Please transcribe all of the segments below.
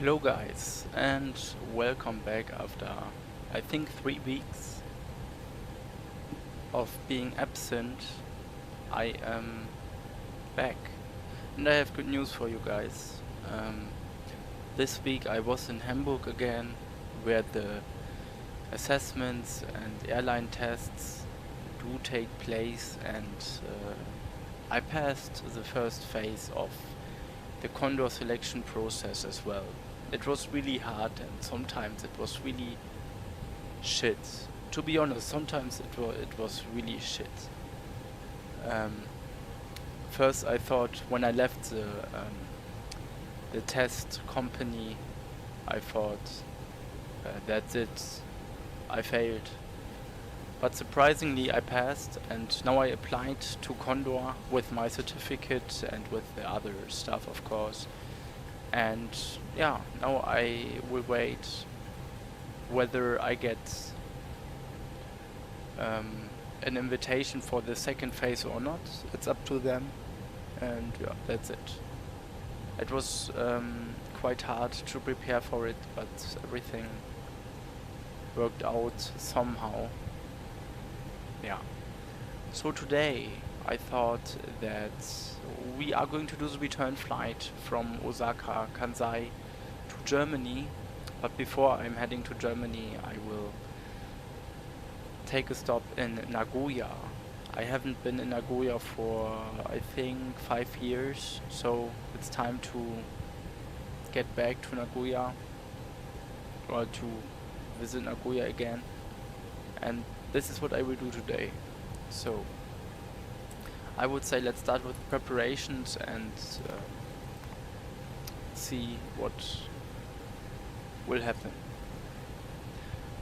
Hello guys, and welcome back after I think 3 weeks of being absent. I am back and I have good news for you guys. This week I was in Hamburg again, where the assessments and airline tests do take place, and I passed the first phase of the Condor selection process as well. It was really hard and sometimes it was really shit. To be honest, sometimes it was really shit. First I thought when I left the test company, I thought that's it, I failed. But surprisingly I passed, and now I applied to Condor with my certificate and with the other stuff, of course. And yeah, now I will wait whether I get an invitation for the second phase or not. It's up to them, and yeah, that's it. It was quite hard to prepare for it, but everything worked out somehow. Yeah. So today I thought that we are going to do the return flight from Osaka, Kansai to Germany. But before I'm heading to Germany, I will take a stop in Nagoya. I haven't been in Nagoya for I think 5 years, so it's time to get back to Nagoya, or to visit Nagoya again. And this is what I will do today. So I would say let's start with preparations and see what will happen.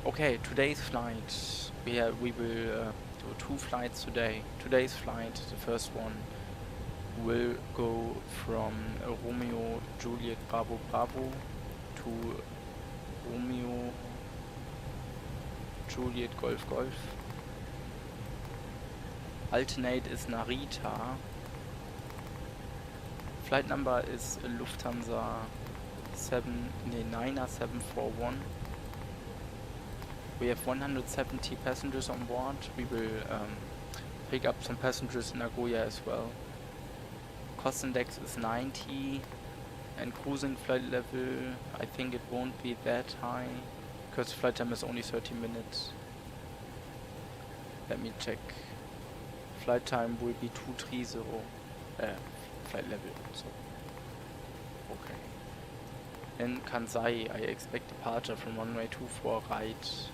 Okay, today's flight. We will do 2 flights today. Today's flight, the first one, will go from Romeo Juliet Bravo Bravo to Romeo Juliet Golf Golf. Alternate is Narita. Flight number is Lufthansa 741. We have 170 passengers on board. We will pick up some passengers in Nagoya as well. Cost index is 90, and cruising flight level, I think it won't be that high because flight time is only 30 minutes. Let me check. Flight time will be 230 flight level. So okay. In Kansai, I expect departure from runway 24 right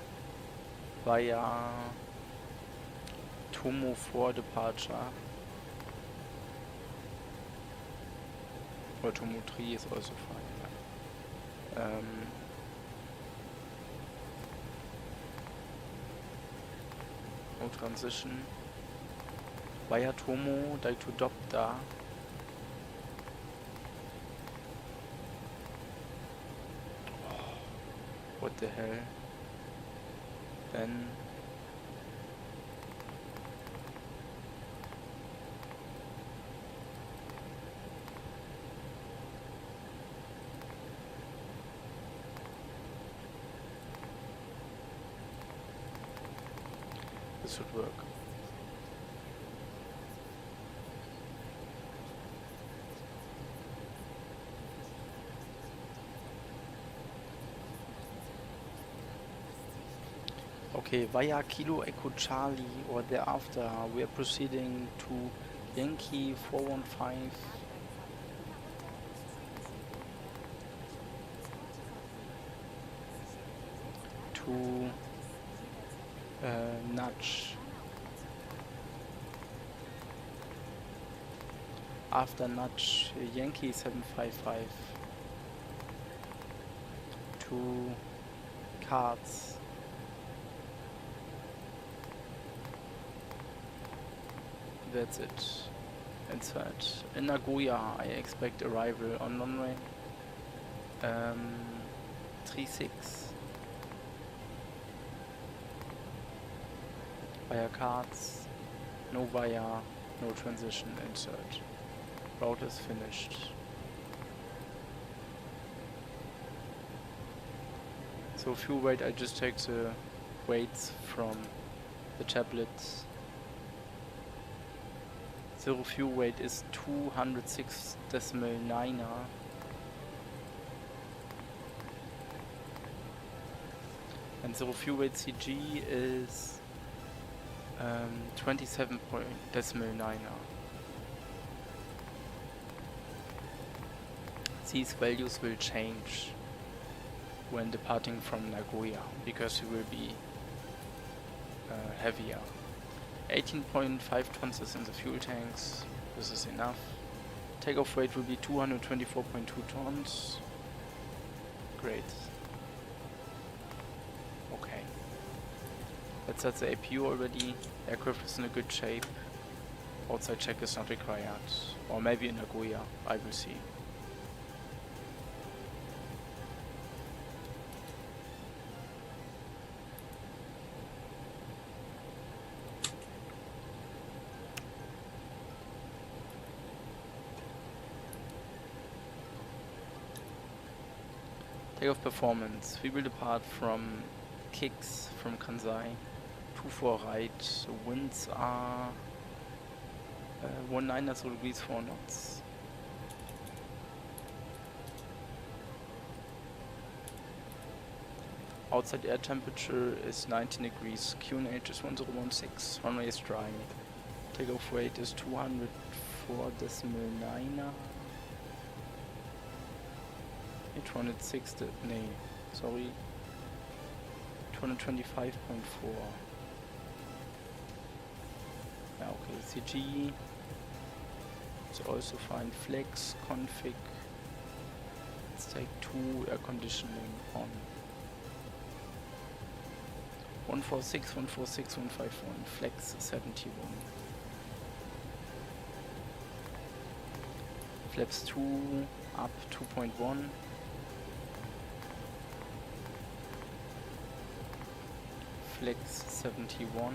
via Tomo 4 departure. Or Tomo 3 is also fine. No transition. Via Tomo, direct to Dopta. Oh, what the hell? Then this should work. Okay, via Kilo Echo Charlie or thereafter, we are proceeding to Yankee 415 to Nudge. After Nudge, Yankee 755 to Cards. That's it. Inside. In Nagoya, I expect arrival on runway 36. Via Cards. No via, no transition, insert. Route is finished. So fuel weight, I just take the weights from the tablet. Zero fuel weight is 206.9. And zero fuel weight CG is 27.9. These values will change when departing from Nagoya because it will be heavier. 18.5 tons is in the fuel tanks. This is enough. Takeoff weight will be 224.2 tons. Great. Okay. Let's set the APU already. Aircraft is in a good shape. Outside check is not required. Or maybe in Nagoya. I will see. Takeoff performance. We will depart from KIX from Kansai. 24 right. Winds are 19 degrees 4 knots. Outside air temperature is 19 degrees. QNH is 1016. Runway is dry. Takeoff weight is 204.9. 206, nee, sorry, 225.4. Yeah, okay, CG, it's also fine. Flex, config, let's take 2, air conditioning on. 146, 146, 151, flex 71. Flaps 2, up 2.1. Flex 71.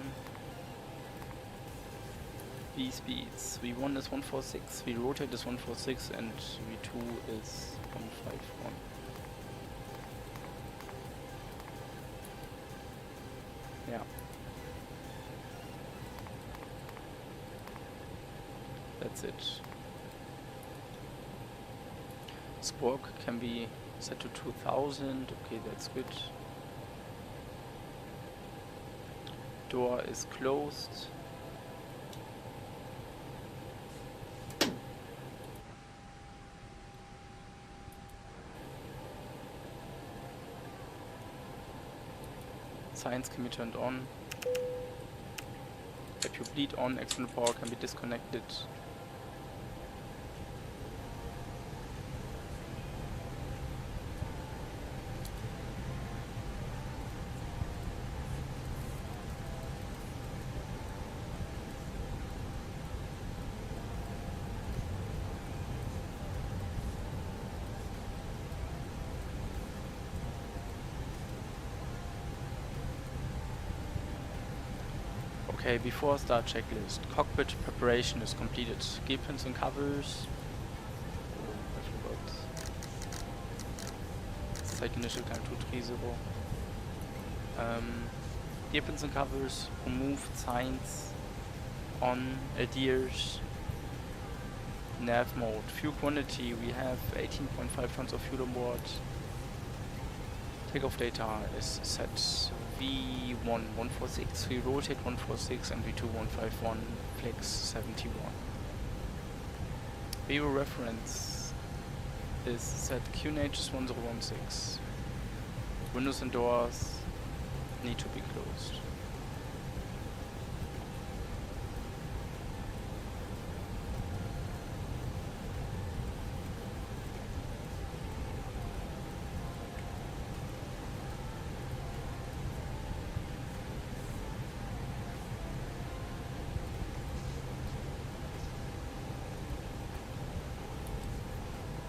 V speeds. V1 is 146, V rotate is 146, and V2 is 151. Yeah. That's it. Spork can be set to 2000. Okay, that's good. Door is closed. Science can be turned on. If you bleed on, external power can be disconnected. Okay, before start checklist. Cockpit preparation is completed. Gear pins and covers. Oh, I forgot. Let's take initial climb 230. Gear pins and covers. Removed signs. On. Adheres. Nav mode. Fuel quantity. We have 18.5 tons of fuel on board. Takeoff data is set V1 146, we rotate 146 and V2 151, flex 71. Vero reference is set QNH is 1016. Windows and doors need to be closed.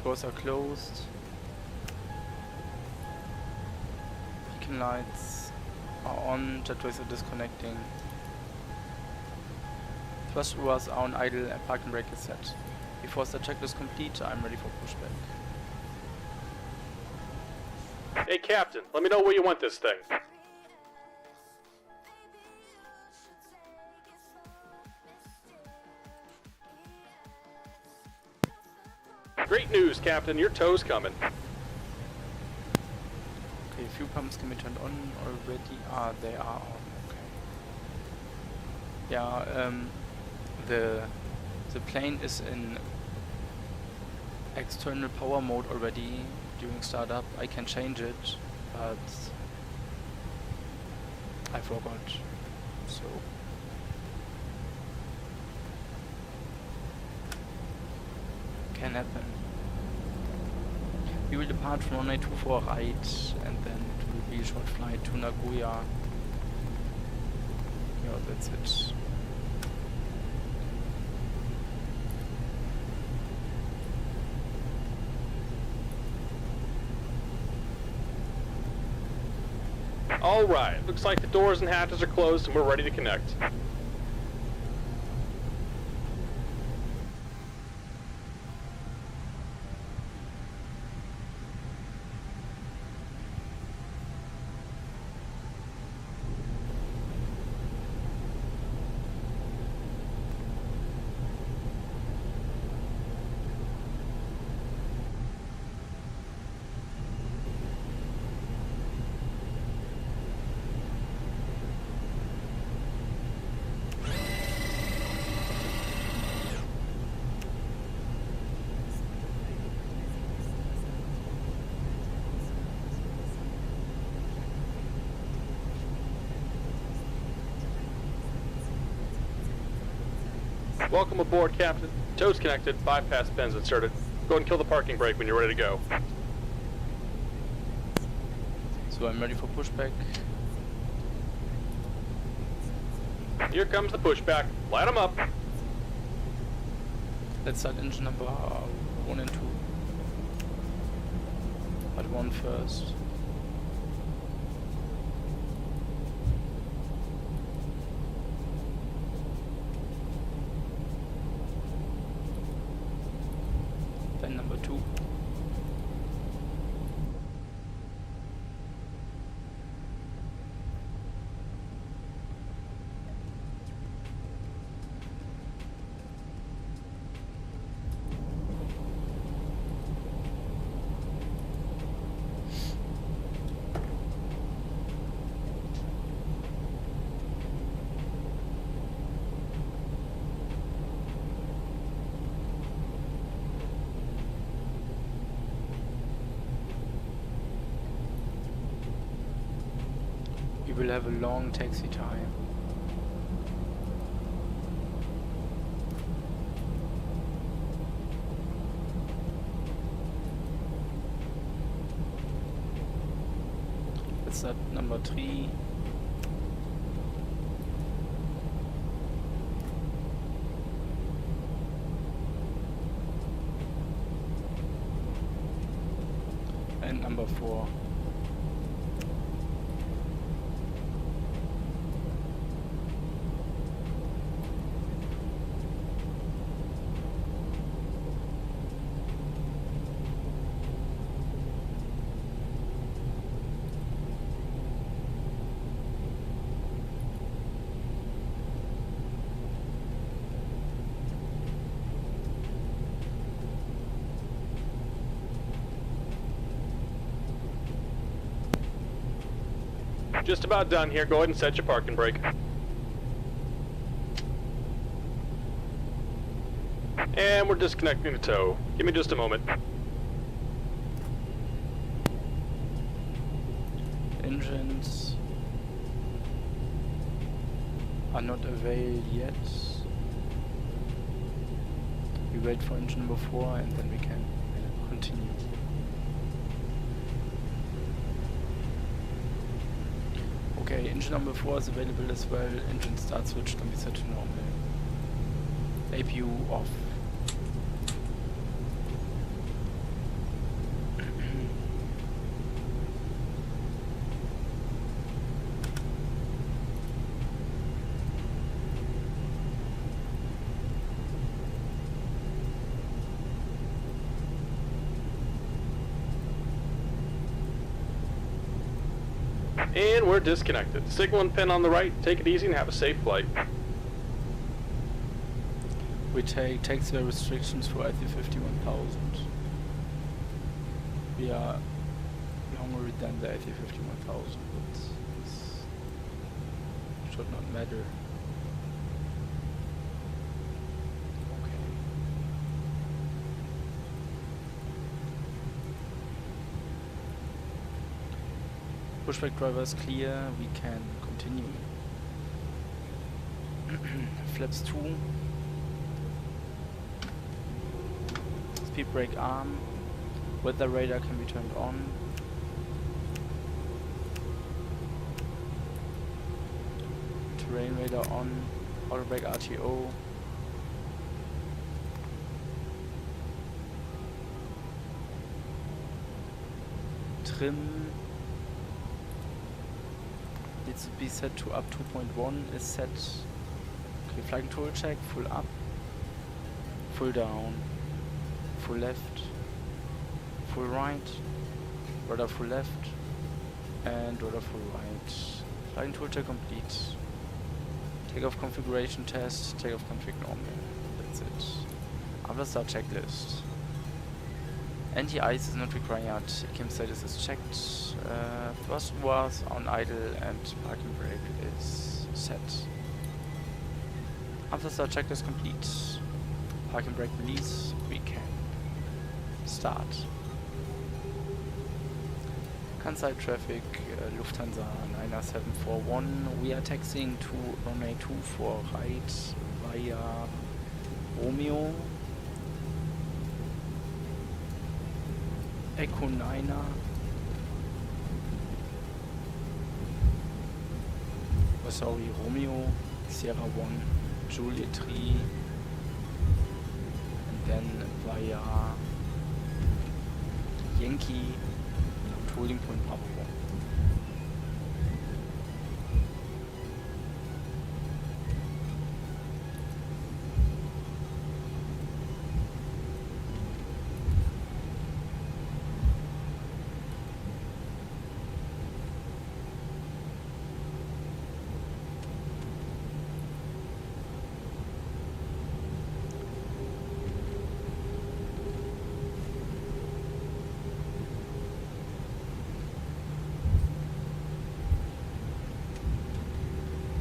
Doors are closed. Beacon lights are on, jetways are disconnecting. Thrust levers are on idle and parking brake is set. Before the checklist complete, I'm ready for pushback. Hey, Captain, let me know where you want this thing. Great news, Captain. Your tow's coming. Okay, fuel pumps can be turned on already. Ah, they are on. Okay. Yeah, the plane is in external power mode already during startup. I can change it, but I forgot. So can happen. We will depart from runway 24 right, and then it will be a short flight to Nagoya. Yeah, that's it. Alright, looks like the doors and hatches are closed and we're ready to connect. Welcome aboard, Captain. Tow's connected, bypass pins inserted. Go ahead and kill the parking brake when you're ready to go. So I'm ready for pushback. Here comes the pushback. Light them up. Let's start engine number 1 and 2. But 1 first. Then number 2. We will have a long taxi time. Let's start number 3. And number 4. Just about done here. Go ahead and set your parking brake. And we're disconnecting the tow. Give me just a moment. Engines are not available yet. We wait for engine number 4 and then we can continue. Okay, engine number 4 is available as well. Engine start switch can be set to normal. APU off. And we're disconnected. Signal and pin on the right. Take it easy and have a safe flight. We take taxiway restrictions for A350-1000. We are longer than the A350-1000, but this should not matter. Okay. Pushback driver is clear, we can continue. Flaps 2. Speed brake arm. Weather radar can be turned on. Terrain radar on. Auto brake RTO. Trim needs to be set to up 2.1 is set. Okay, flight control check, full up, full down, full left, full right, rudder full left, and rudder full right. Flight control check complete. Takeoff configuration test, takeoff config normal. That's it. After start checklist. Anti-ice is not required. Cam status is checked. First was on idle and parking brake is set. After start checklist complete. Parking brake release. We can start. Kansai traffic, Lufthansa 90741. We are taxiing to runway 24 right via Romeo. Echo 9er. Oh, sorry, Romeo, Sierra 1, Juliet 3, and then via Yankee, holding point Bravo 1.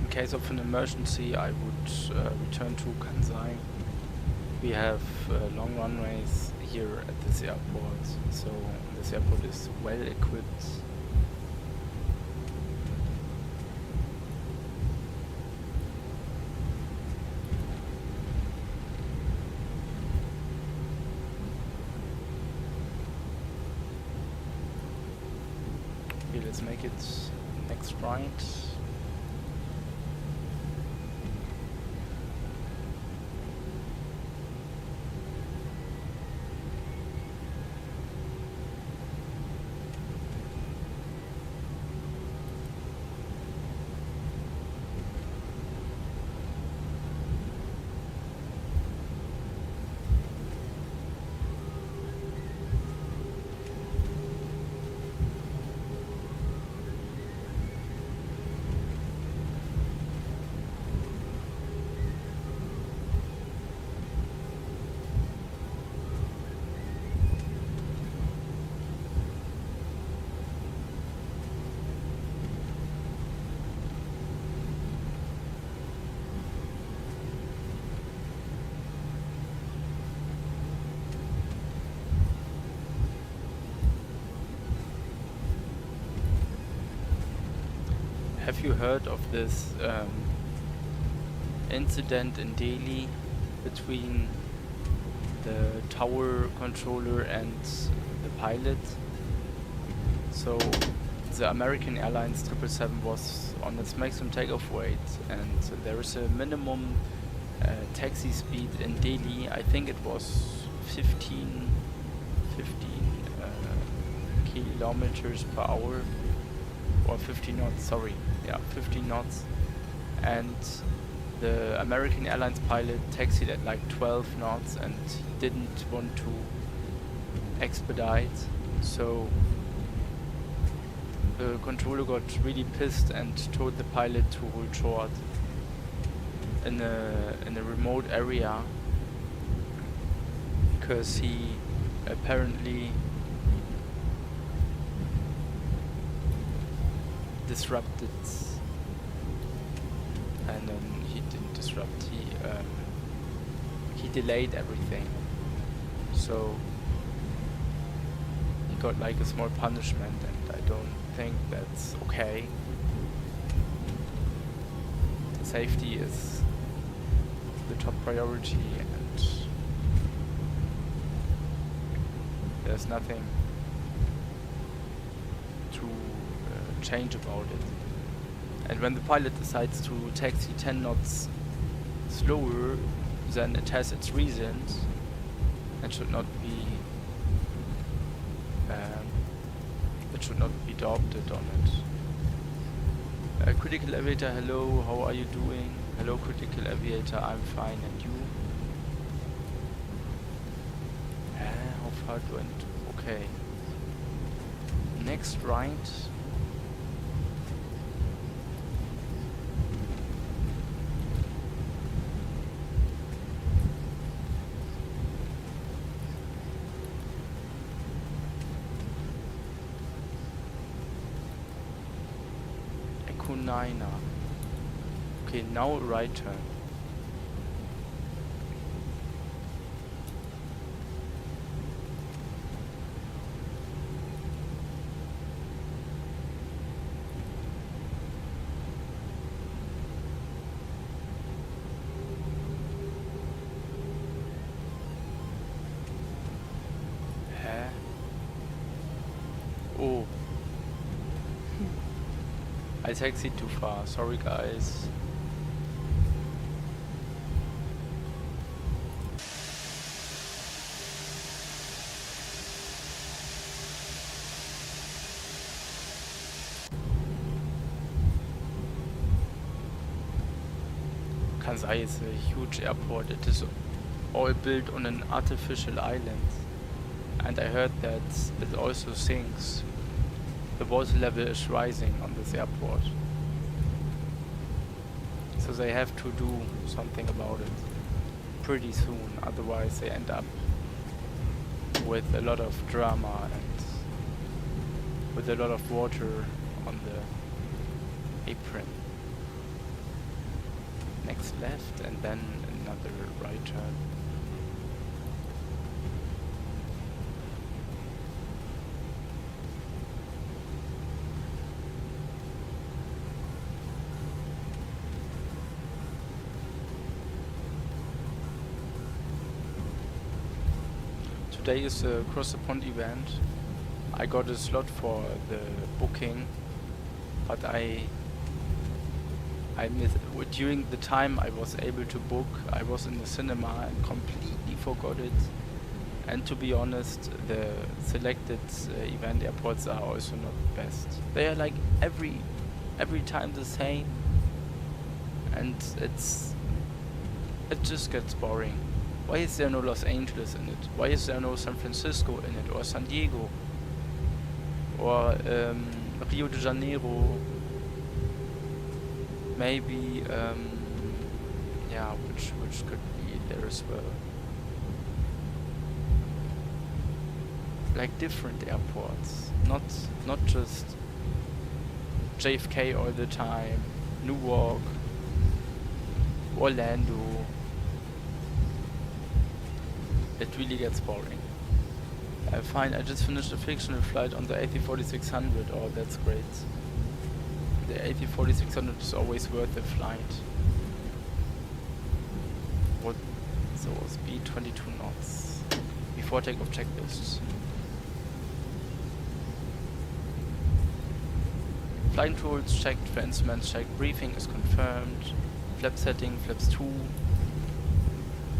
In case of an emergency, I would return to Kansai. We have long runways here at this airport, so this airport is well equipped. Okay, let's make it next right. Have you heard of this incident in Delhi between the tower controller and the pilot? So the American Airlines 777 was on its maximum takeoff weight, and there is a minimum taxi speed in Delhi. I think it was 15 kilometers per hour. Or 15 knots, sorry. Yeah, 15 knots. And the American Airlines pilot taxied at like 12 knots and he didn't want to expedite. So the controller got really pissed and told the pilot to hold short in a remote area, because he apparently disrupted, and then he didn't disrupt, he delayed everything, so he got like a small punishment, and I don't think that's okay. Safety is the top priority, and there's nothing to change about it. And when the pilot decides to taxi 10 knots slower, then it has its reasons and should not be adopted on it. Critical Aviator, hello, how are you doing? Hello Critical Aviator, I'm fine, and you? How far do I need to... Okay. Next right. Echo 9er. Okay, now right turn. Oh. I taxied too far, sorry guys. Kansai is a huge airport. It is all built on an artificial island. And I heard that it also sinks. The water level is rising on this airport. So they have to do something about it pretty soon, otherwise they end up with a lot of drama and with a lot of water on the apron. Next left and then another right turn. Today is a cross the pond event. I got a slot for the booking, but I missed during the time I was able to book. I was in the cinema and completely forgot it. And to be honest, the selected event airports are also not the best. They are like every time the same, and it just gets boring. Why is there no Los Angeles in it? Why is there no San Francisco in it, or San Diego, or Rio de Janeiro? Maybe, yeah, which could be there as well. Like different airports, not just JFK all the time, Newark, Orlando. It really gets boring. Fine, I just finished a fictional flight on the A340-600. Oh, that's great. The A340-600 is always worth the flight. What? So speed 22 knots. Before takeoff checklists. Flight controls checked, for instruments checked, briefing is confirmed. Flap setting, flaps 2.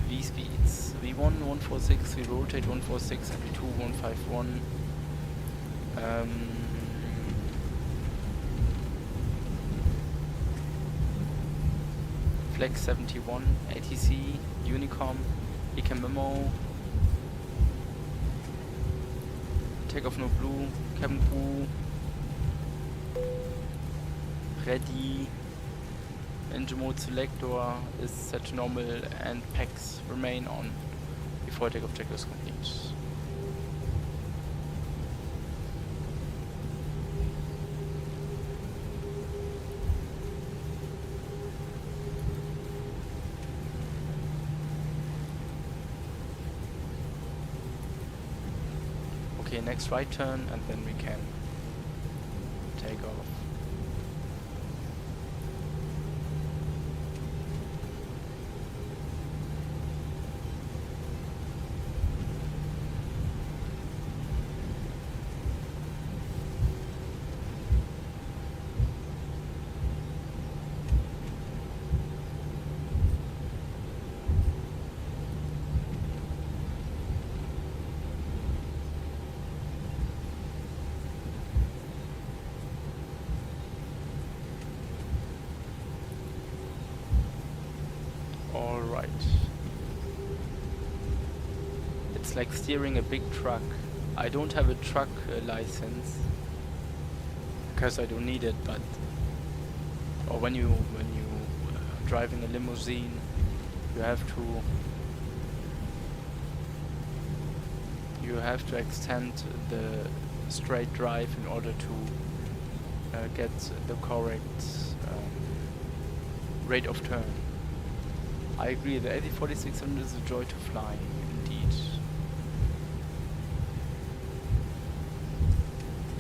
V speeds. V1 146, we rotate 146 and V2 151. Flex 71, ATC, Unicom, ECAM memo. Takeoff no blue, cabin crew. Ready. Engine mode selector is set to normal and packs remain on before takeoff checklist is complete. Okay, next right turn and then we can take off. Alright. It's like steering a big truck. I don't have a truck license because I don't need it, but or when you driving a limousine, you have to extend the straight drive in order to get the correct rate of turn. I agree, the A340-600 is a joy to fly, indeed.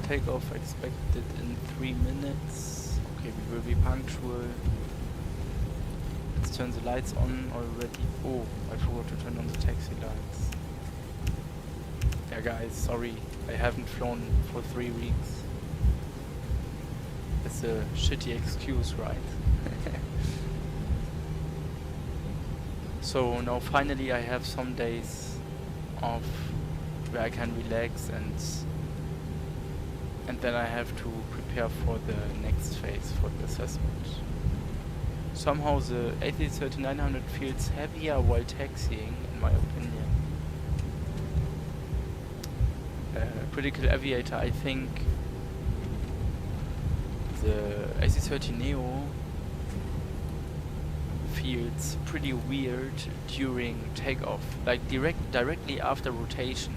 Takeoff expected in 3 minutes. Okay, we will be punctual. Let's turn the lights on already. Oh, I forgot to turn on the taxi lights. Yeah guys, sorry, I haven't flown for 3 weeks. It's a shitty excuse, right? So now finally I have some days off where I can relax and then I have to prepare for the next phase, for the assessment. Somehow the A330-900 feels heavier while taxiing, in my opinion. Critical aviator, I think the A330neo feels pretty weird during takeoff, like directly after rotation.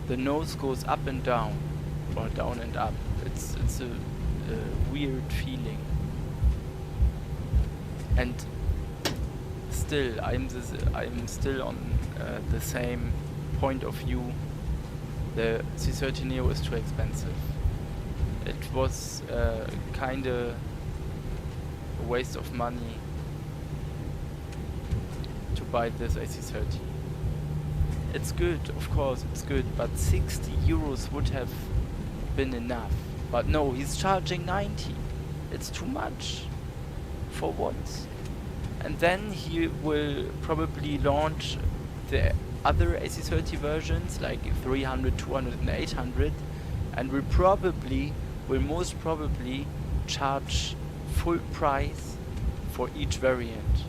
The nose goes up and down, or down and up. It's a weird feeling. And still, I'm still on the same point of view. The C30neo is too expensive. It was kinda a waste of money to buy this AC30. It's good, of course, it's good, but 60 euros would have been enough. But no, he's charging 90. It's too much. For what? And then he will probably launch the other AC30 versions, like 300, 200 and 800, and will most probably charge full price for each variant.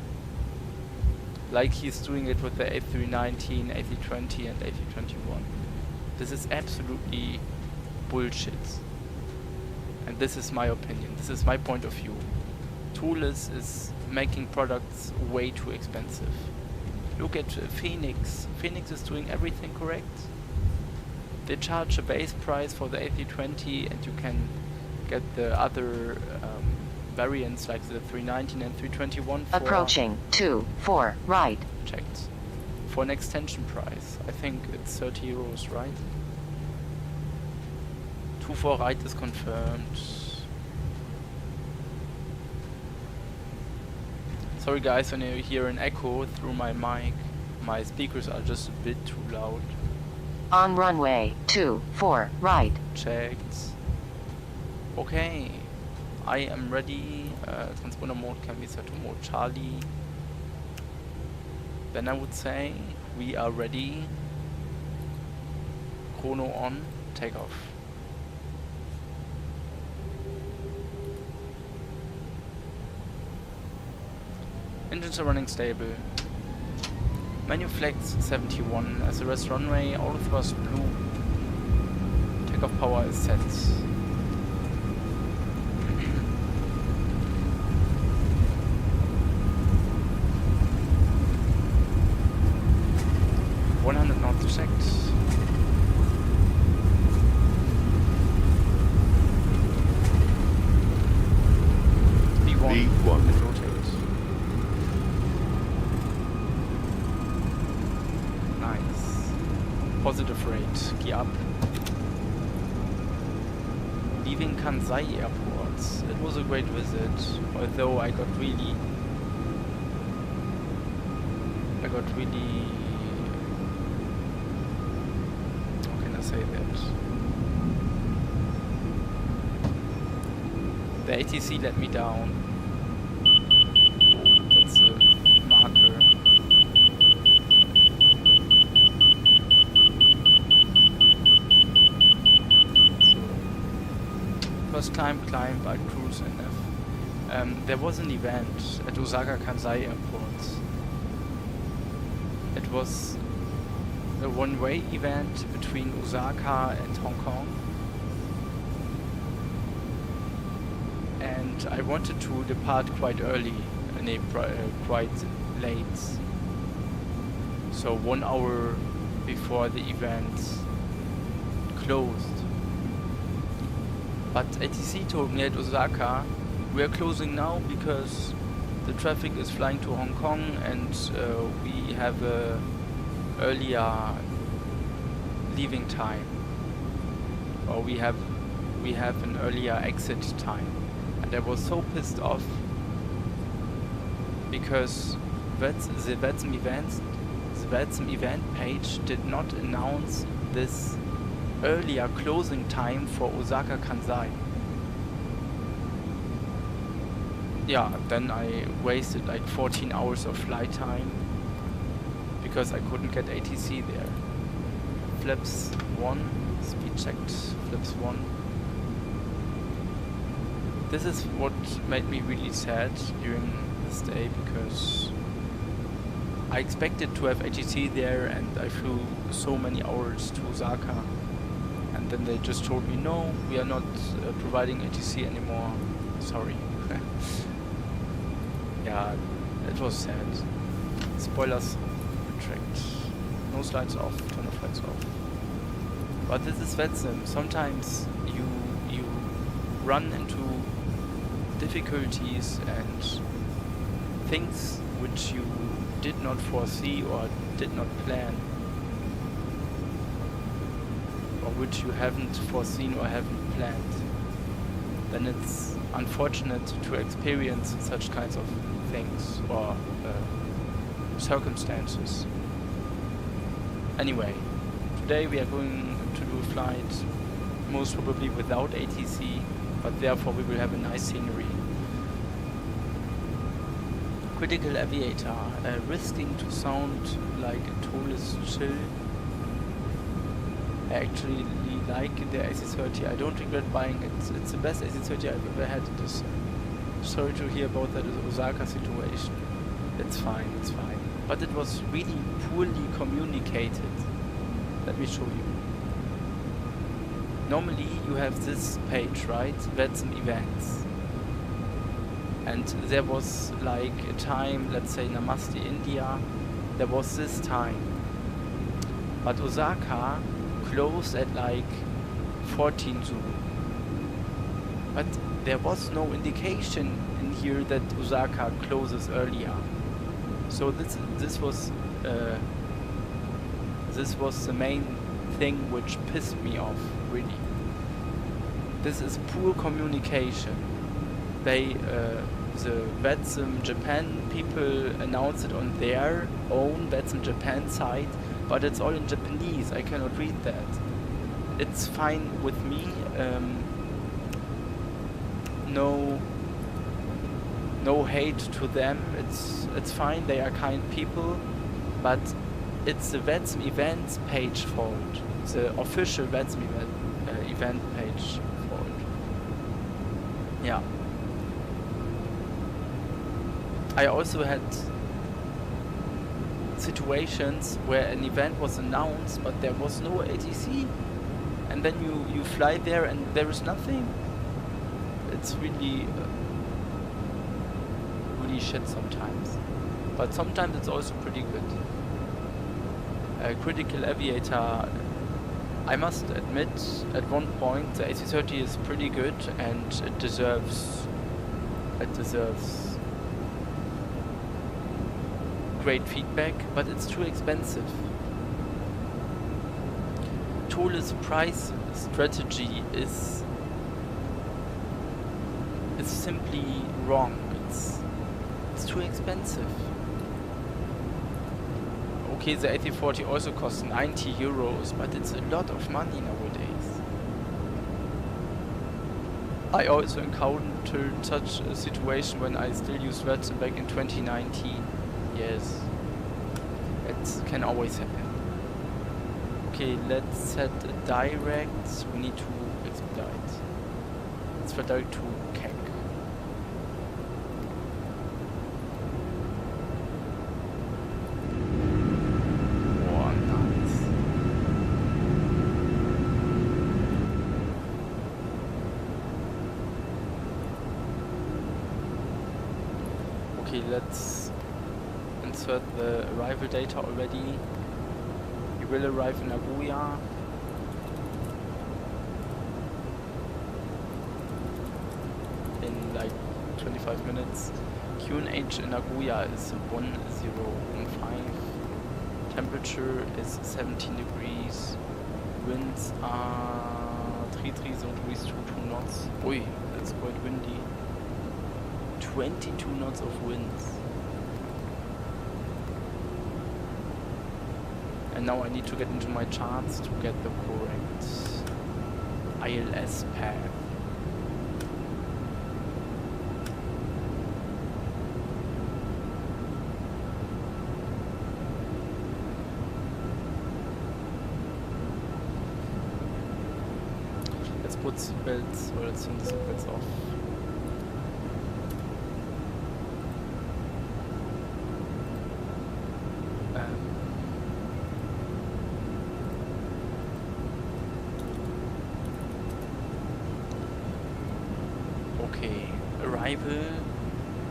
Like he's doing it with the A319, A320 and A321. This is absolutely bullshit. And this is my opinion, this is my point of view. Thales is making products way too expensive. Look at Phoenix. Phoenix is doing everything correct. They charge a base price for the A320 and you can get the other variants like the 319 and 321 for approaching 2-4 right. Checked. For an extension price. I think it's 30 euros, right? 2-4 right is confirmed. Sorry guys when you hear an echo through my mic. My speakers are just a bit too loud. On runway 24 right. Checked. Okay. I am ready. Transponder mode can be set to mode Charlie. Then I would say we are ready. Chrono on. Takeoff. Engines are running stable. Menu flags 71. As the rest runway, auto thrust blue. Takeoff power is set. positive rate. Gear up. Leaving Kansai Airport. It was a great visit, although I got really how can I say that? The ATC let me down. That's a marker. So, first climb, I cruise enough. There was an event at Osaka Kansai Airport. It was a one-way event between Osaka and Hong Kong. And I wanted to depart quite early, quite late. So 1 hour before the event closed. But ATC told me at Osaka, we are closing now because the traffic is flying to Hong Kong and we have a earlier leaving time, or we have an earlier exit time. And I was so pissed off because the VETSM event page did not announce this earlier closing time for Osaka Kansai. Yeah, then I wasted like 14 hours of flight time because I couldn't get ATC there. Flaps 1, speed checked, flaps 1. This is what made me really sad during this day, because I expected to have ATC there and I flew so many hours to Osaka, and then they just told me, no, we are not providing ATC anymore, sorry. Yeah, it was sad. Spoilers retract. No slides off, turn off lights off. But this is VETSM. Sometimes you run into difficulties and things which you did not foresee or did not plan, or which you haven't foreseen or haven't planned. Then it's unfortunate to experience such kinds of things or circumstances. Anyway, today we are going to do a flight most probably without ATC, but therefore we will have a nice scenery. Critical Aviator, risking to sound like a tourist chill. I actually like the AC30. I don't regret buying it. It's the best AC30 I've ever had. It is. Sorry to hear about that Osaka situation. It's fine, it's fine. But it was really poorly communicated. Let me show you. Normally you have this page, right? VETSM events. And there was like a time, let's say Namaste India, there was this time. But Osaka closed at like 14 June. But there was no indication in here that Osaka closes earlier. So this was the main thing which pissed me off, really. This is poor communication. They the VETSM Japan people announced it on their own VETSM Japan site, but it's all in Japanese. I cannot read that. It's fine with me. No hate to them. It's fine. They are kind people, but it's the VETSM events page fault. The official VETSM event page fault. Yeah. I also had situations where an event was announced but there was no ATC, and then you fly there and there is nothing. It's really shit sometimes, but sometimes it's also pretty good. Critical Aviator, I must admit, at one point the AC30 is pretty good and it deserves great feedback, but it's too expensive. Thule's price strategy is simply wrong. It's too expensive. Okay, the A340 also costs 90 euros, but it's a lot of money nowadays. I also encountered such a situation when I still used Virgin back in 2019. Yes, it can always happen. Okay, let's set a direct. We need to expedite. Let's for direct to KIX. Oh, nice. Okay, let's insert the arrival data already. You will arrive in Nagoya. In like 25 minutes. QNH in Nagoya is 1015. Temperature is 17 degrees. Winds are 330 degrees to 2 knots. Oi, that's quite windy. 22 knots of winds. And now I need to get into my charts to get the correct ILS path. Let's put seatbelts, or let's turn the seatbelts off. Okay, arrival.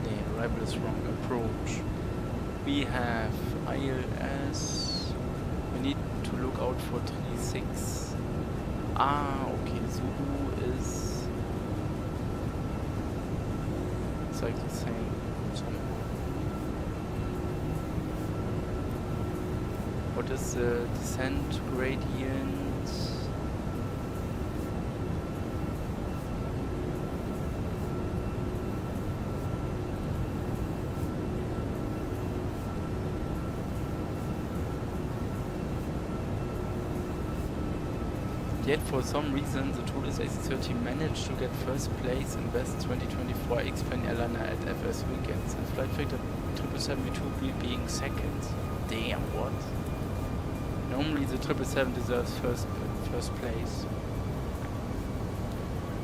No, arrival is wrong. Approach. We have ILS. We need to look out for 36. Ah, okay. Zulu is. It's like the same. Somehow. What is the descent gradient? Yet for some reason the Thule's A330 managed to get first place in Best 2024 X-Plane Airliner at FS Weekends, and flight factor 777 being second. Damn, what? Normally the 777 deserves first place.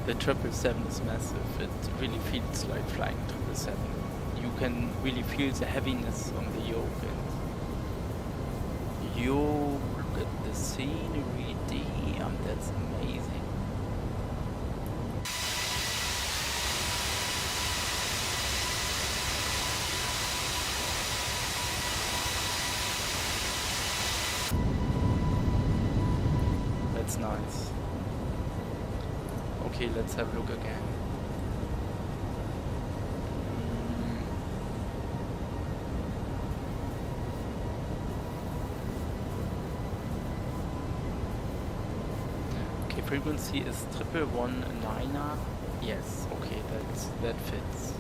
The 777 is massive. It really feels like flying 777. You can really feel the heaviness on the yoke. And yo, look at the scenery. Damn, that's amazing. That's nice. Okay, let's have a look again. Okay, frequency is 1119er. Yes, okay, that fits.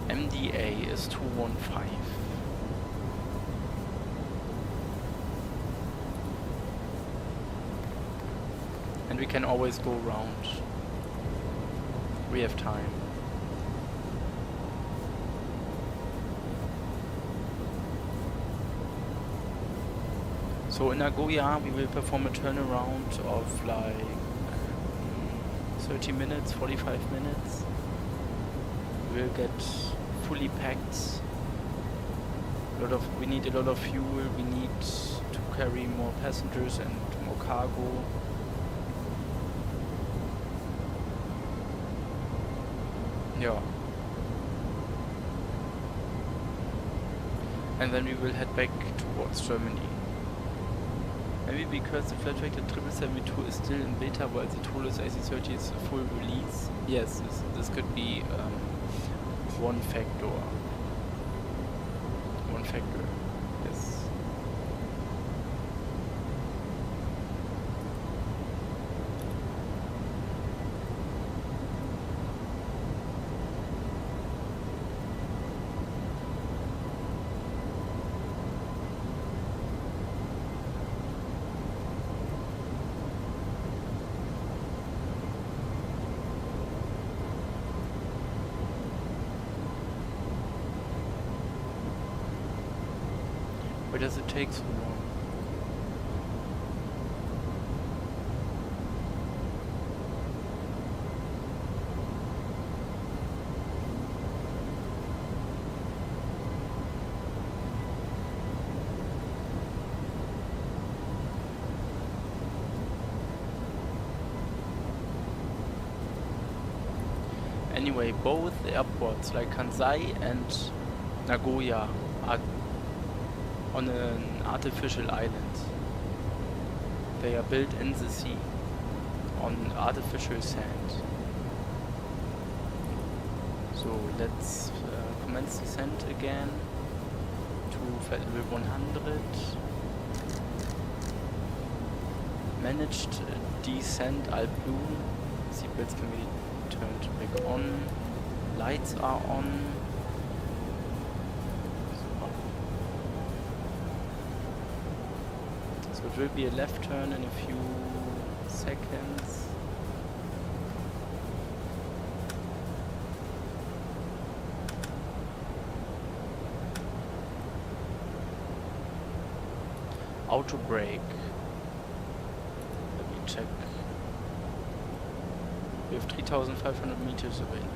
MDA is 215. And we can always go round. We have time. So in Nagoya we will perform a turnaround of like 30 minutes, 45 minutes. We'll get fully packed. We need a lot of fuel, we need to carry more passengers and more cargo. Yeah. And then we will head back towards Germany. Maybe because the flight factor 777 is still in beta while the Thule's A330 is a full release. Yes, this could be one factor. Yes. Why does it take so long? Anyway, both airports like Kansai and Nagoya are on an artificial island. They are built in the sea on artificial sand. So let's commence descent again to flight level 100. Managed descent AIRBUS. Seatbelts can be turned back on. Lights are on. So it will be a left turn in a few seconds. Auto brake. Let me check. We have 3,500 meters available.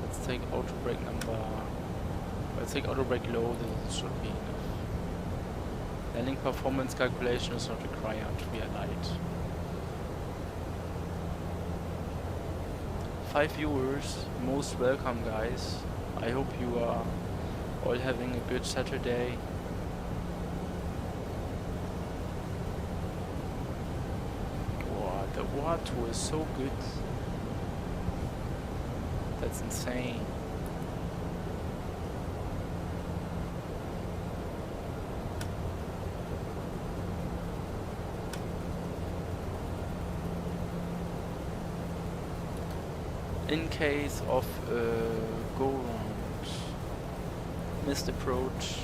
Let's take auto brake number. Let's take auto brake low. This should be enough. Landing performance calculation is not required. We are light. 5 viewers. Most welcome, guys. I hope you are all having a good Saturday. The water is so good. That's insane. In case of go round, missed approach,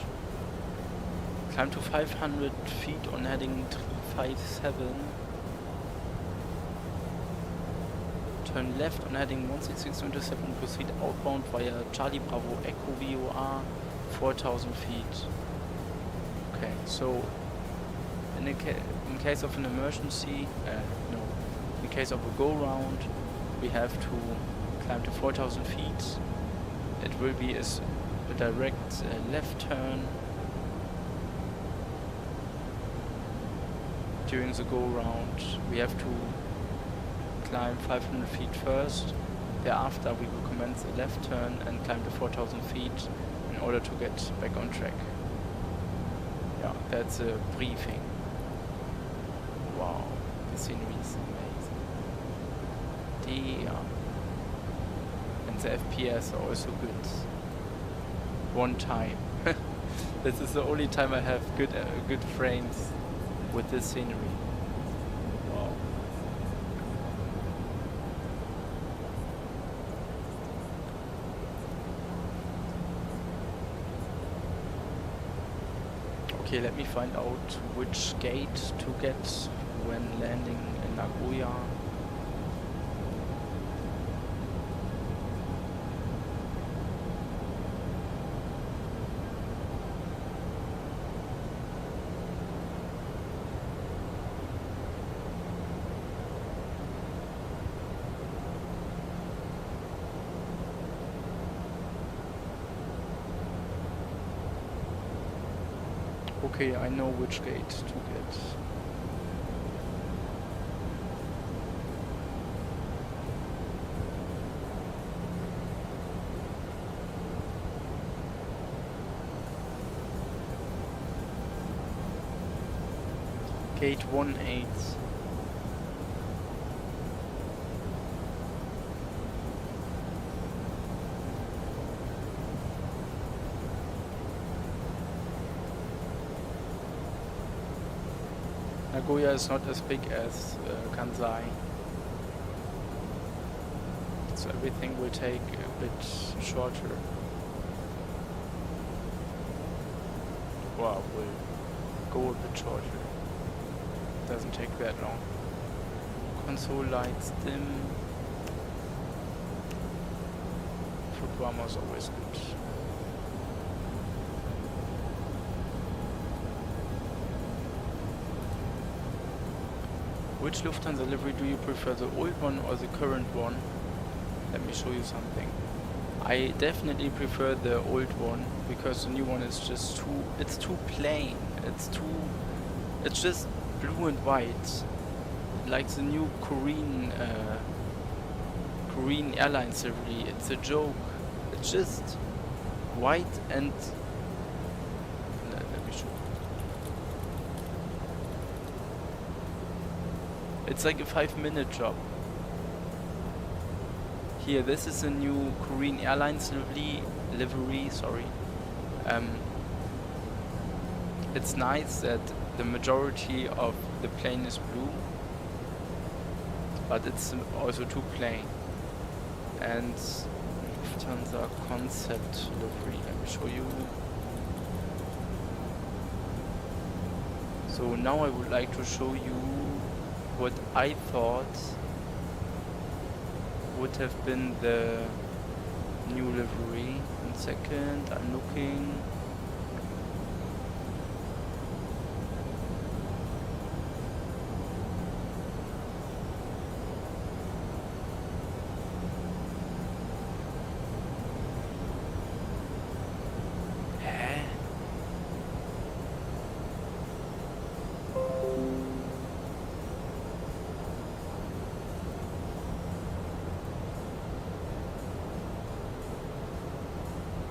climb to 500 feet on heading 357. Turn left on heading 16627, proceed outbound via Charlie Bravo Echo VOR 4000 feet. Okay, so in case of an emergency, no, in case of a go round, we have to climb to 4000 feet. It will be a direct left turn during the go round. We have to climb 500 feet first. Thereafter we will commence a left turn and climb to 4000 feet in order to get back on track. Yeah, that's a briefing. Wow, the scenery is amazing. Damn. And the FPS are also good. One time. This is the only time I have good frames with this scenery. Wow. Okay, let me find out which gate to get when landing in Nagoya. Okay, I know which gate to get. Gate 18. Nagoya is not as big as Kansai, so everything will take a bit shorter. Well, will go a bit shorter. Doesn't take that long. Console lights dim. Foot warmer is always good. which Lufthansa livery do you prefer, the old one or the current one? Let me show you something. I definitely prefer the old one because the new one is just too, it's too plain. It's just blue and white. Like the new Korean Airlines livery. It's a joke. It's just white and let me show. It's like a 5-minute job. Here, this is a new Korean Airlines livery. Sorry. It's nice that the majority of the plane is blue, but it's also too plain. And Lufthansa concept livery. Let me show you. So now I would like to show you what I thought would have been the new livery. 1 second, I'm looking.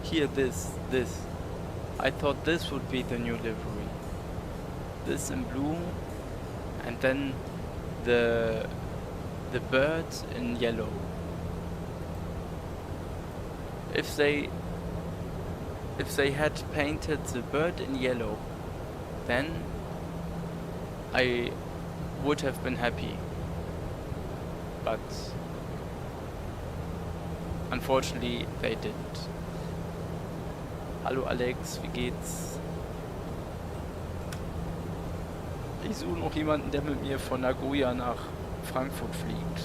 Here, this. I thought this would be the new livery. This in blue, and then the bird in yellow. If they had painted the bird in yellow, then I would have been happy. But unfortunately, they didn't. Hallo Alex, wie geht's? Ich suche noch jemanden, der mit mir von Nagoya nach Frankfurt fliegt.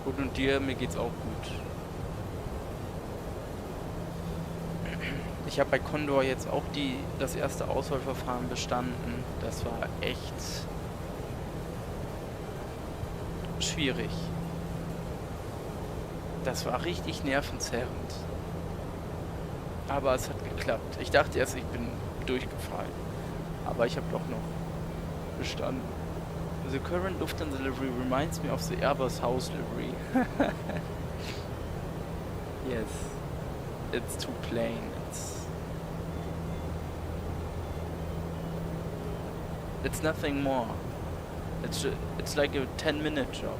Gut, und dir? Mir geht's auch gut. Ich habe bei Condor jetzt auch das erste Auswahlverfahren bestanden. Das war echt schwierig. Das war richtig nervenzerrend. Aber es hat geklappt. Ich dachte erst, ich bin durchgefallen. Aber ich habe doch noch bestanden. The current Lufthansa livery reminds me of the AIRBUS house livery. Yes, it's too plain. It's nothing more. It's like a 10-minute job.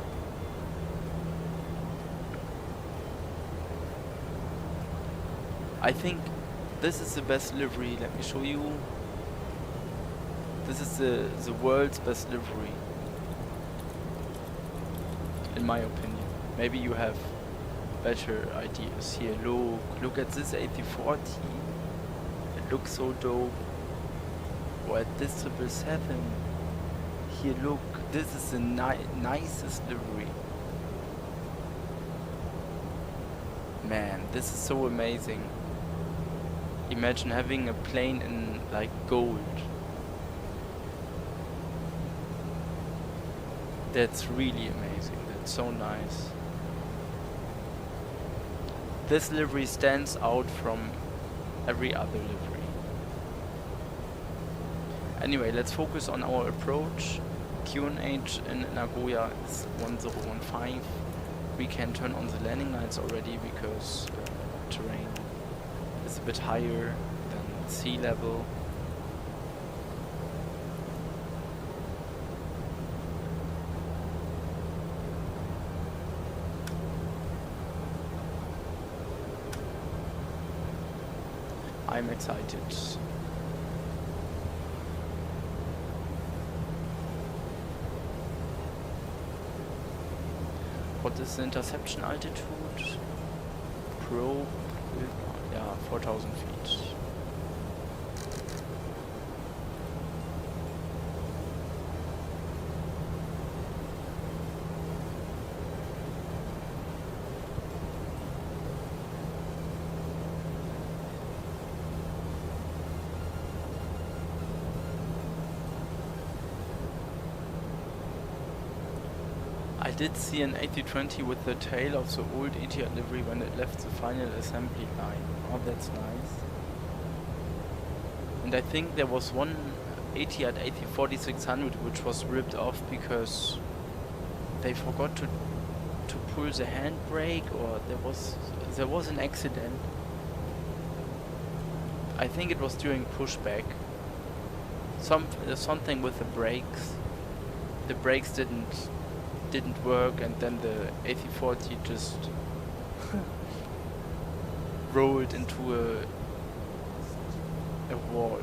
I think this is the best livery. Let me show you. This is the world's best livery, in my opinion. Maybe you have better ideas. Here, look at this A340. It looks so dope. Or at this 777. Here, look, this is the nicest livery. Man, this is so amazing. Imagine having a plane in like gold. That's really amazing. That's so nice. This livery stands out from every other livery. Anyway, let's focus on our approach. QNH in Nagoya is 1015. We can turn on the landing lights already because terrain is a bit higher than sea level. I'm excited. What is the interception altitude? Probe, yeah, 4,000 feet. I did see an A320 with the tail of the old Etihad livery when it left the final assembly line. Oh, that's nice. And I think there was one Etihad A340-600 which was ripped off because they forgot to pull the handbrake, or there was an accident. I think it was during pushback. Something with the brakes. The brakes didn't work, and then the A340 just rolled into a wall.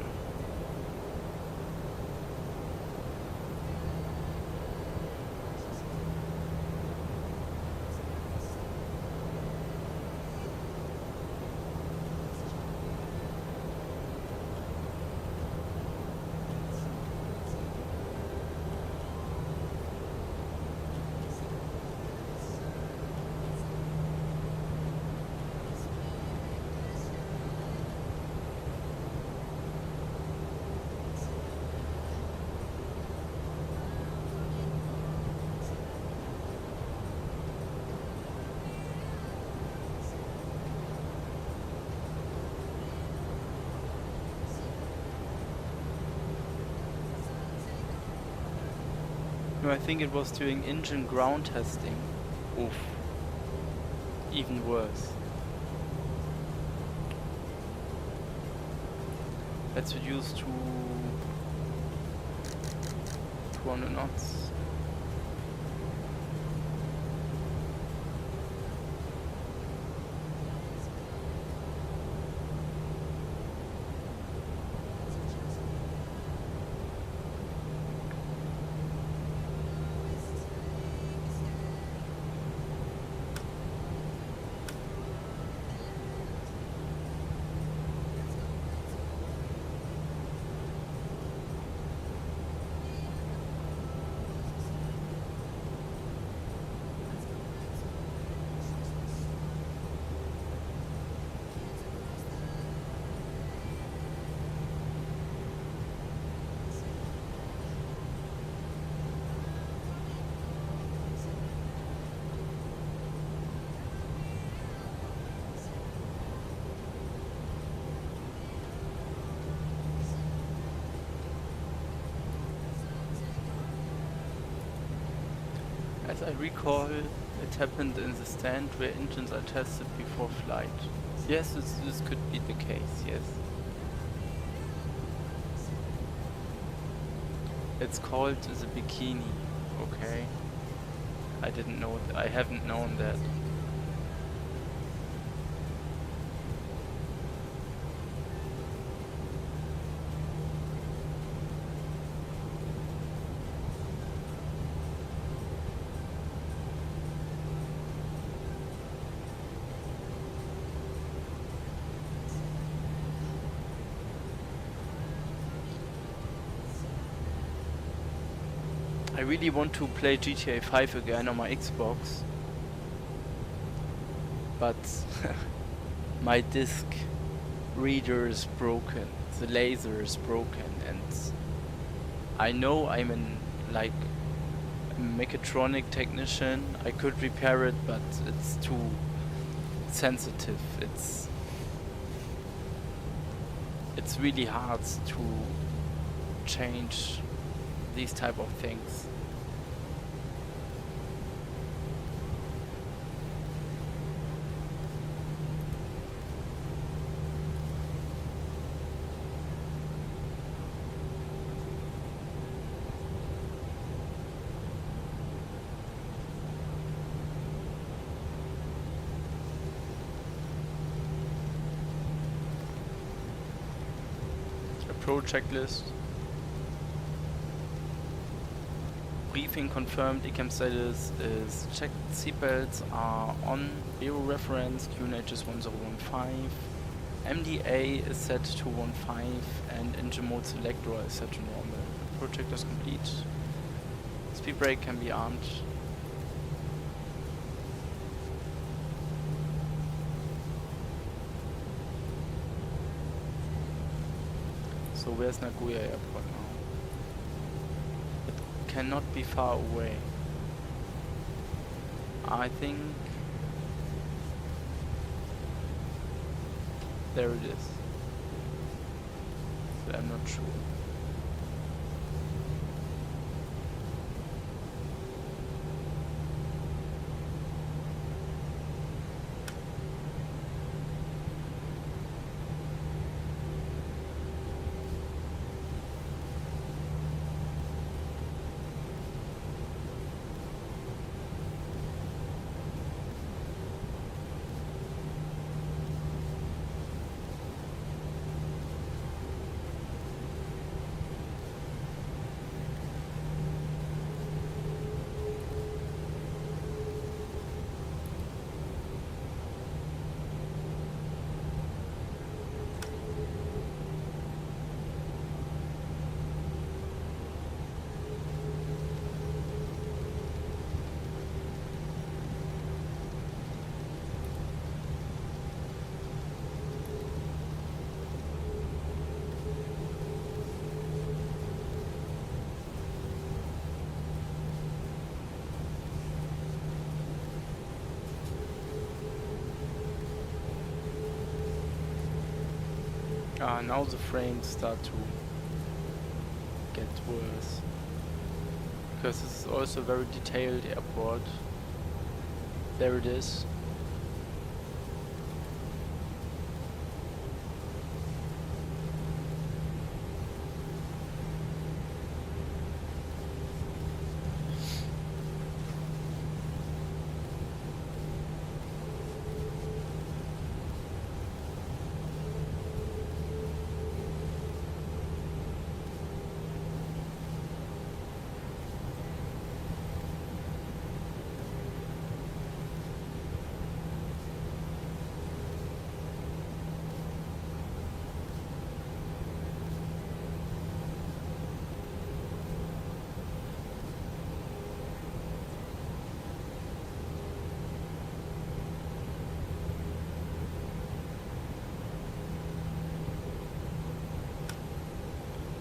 No, I think it was during engine ground testing. Oof. Even worse. Let's reduce to 200 knots. As I recall, it happened in the stand where engines are tested before flight. Yes, this could be the case, yes. It's called the bikini, okay. I didn't know, I haven't known that. I really want to play GTA 5 again on my Xbox, but my disc reader is broken, the laser is broken, and I know I'm a mechatronic technician. I could repair it, but it's too sensitive. It's really hard to change these type of things. A pro checklist. Briefing confirmed ECAM status is checked, seatbelts are on, Aero reference, QNH is 1015, MDA is set to 15, and engine mode selector is set to normal. Project is complete. Speed brake can be armed. So where's Nagoya Airport now? It cannot be far away. I think there it is. But I'm not sure. Now the frames start to get worse, because this is also a very detailed airport. There it is.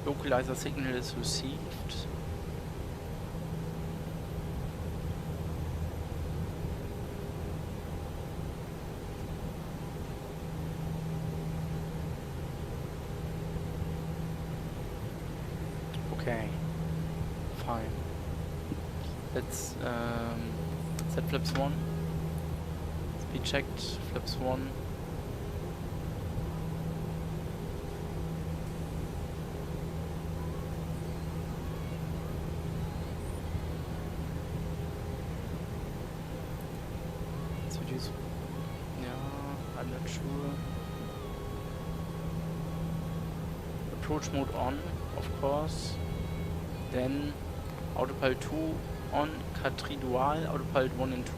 Localizer signal is received. Okay, fine. Let's set flaps 1. Speed checked, flaps 1. I'm not sure. Approach mode on, of course. Then autopilot 2 on, Cat3 dual, autopilot 1 and 2.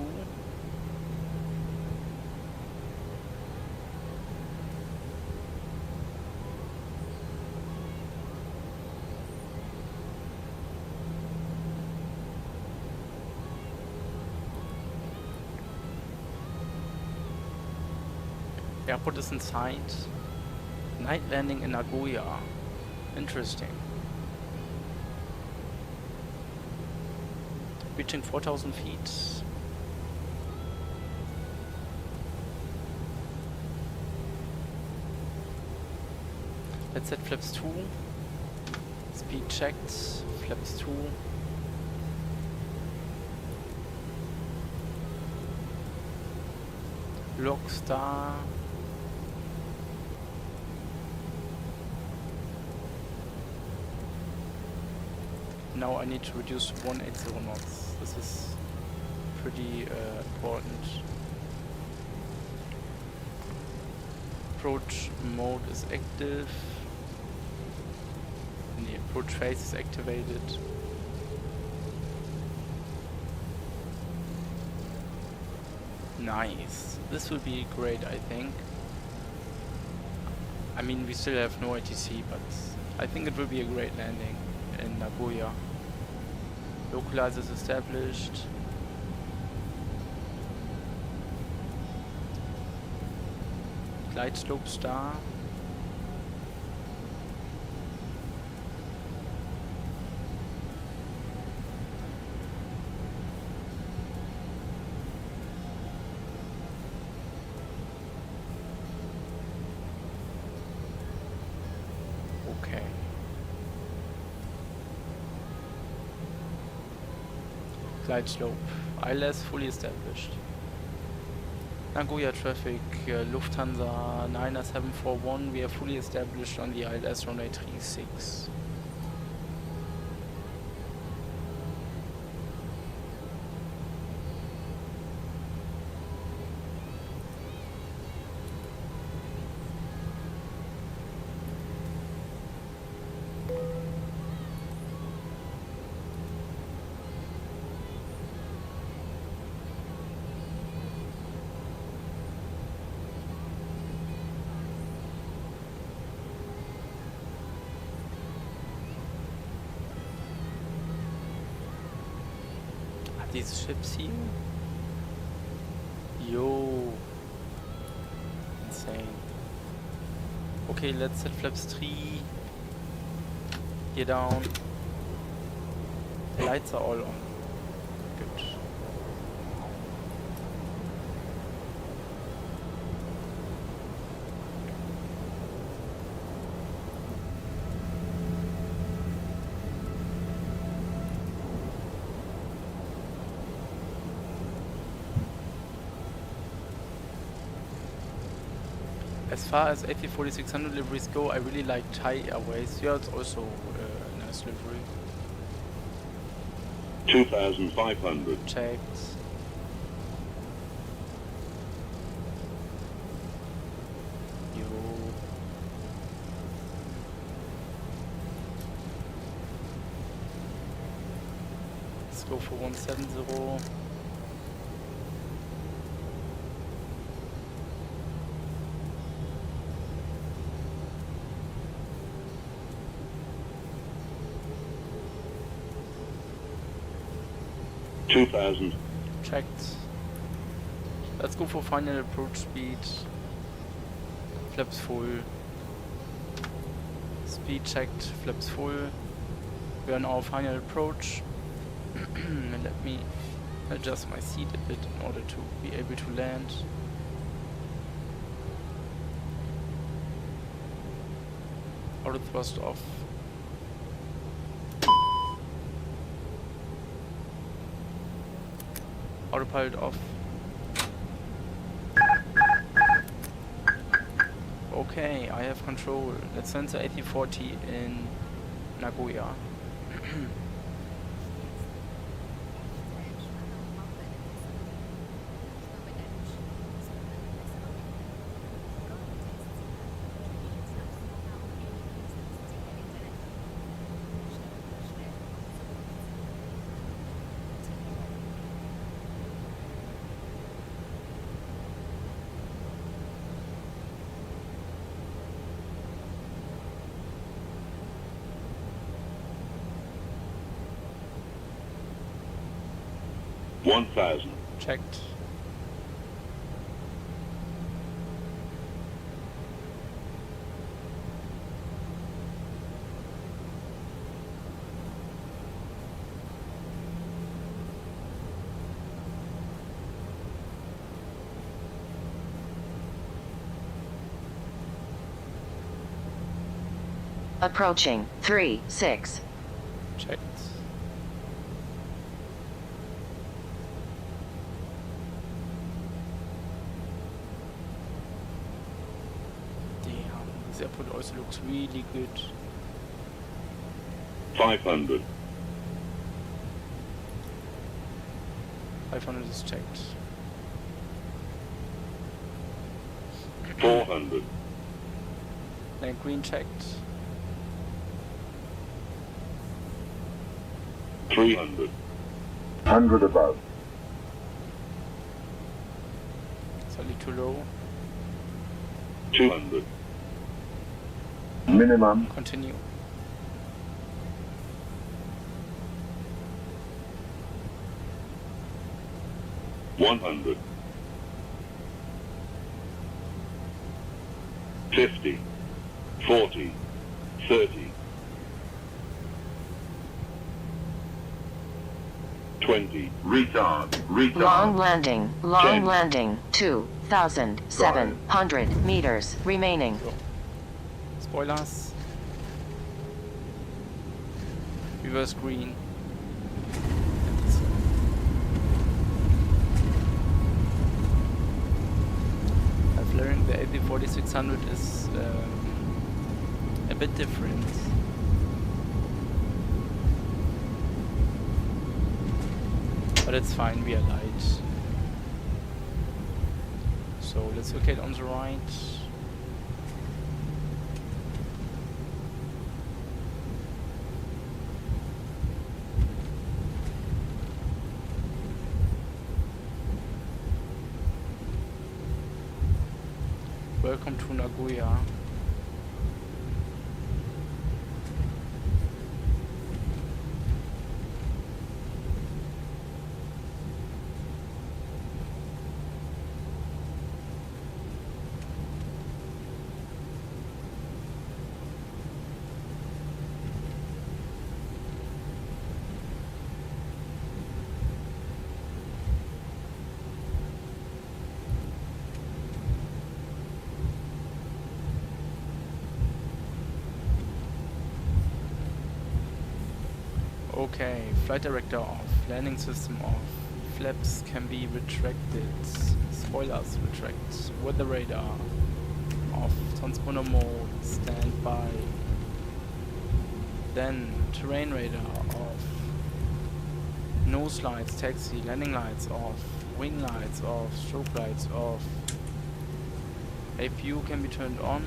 Airport is inside. Night landing in Nagoya. Interesting. Reaching 4,000 feet. Let's set flaps 2. Speed checked. Flaps 2. Log star. Now I need to reduce 180 knots. This is pretty important. Approach mode is active. And the approach phase is activated. nice. This will be great, I think. I mean, we still have no ATC, but I think it will be a great landing in Nagoya. Localize is established. Glide slope star. Okay. Glide slope. ILS fully established. Nagoya traffic, Lufthansa 9741, we are fully established on the ILS runway 36. These ships here? Yo. Insane. Okay, let's set flaps 3. Gear down. Lights are all on. Good. As far as A340-600 deliveries go, I really like Thai Airways. Yeah, it's also a nice livery. 2,500. Checked. Yo. Let's go for 170. Checked. Let's go for final approach speed. Flaps full. Speed checked, flaps full. We are on our final approach. Let me adjust my seat a bit in order to be able to land. Auto thrust off. Autopilot off. Okay, I have control. Let's sensor A340 in Nagoya. $1,000. Checked. Approaching 3-6. Checked. This airport also looks really good. 500. 500 is checked. 400. Land green checked. 300. 100 above. slightly too low. 200. Minimum. Continue. One hundred. 50. 40. 30. 20. Retard. Retard. Long landing. Long 10. landing. 2,700 meters remaining. Go. Spoilers. Reverse green. Flaring the A340-600 is a bit different. But it's fine, we are light. So let's locate on the right. Welcome to Nagoya. Okay, flight director off, landing system off, flaps can be retracted, spoilers retract, weather radar off, transponder mode, standby, then terrain radar off, nose lights, taxi, landing lights off, wing lights off, strobe lights off, APU can be turned on,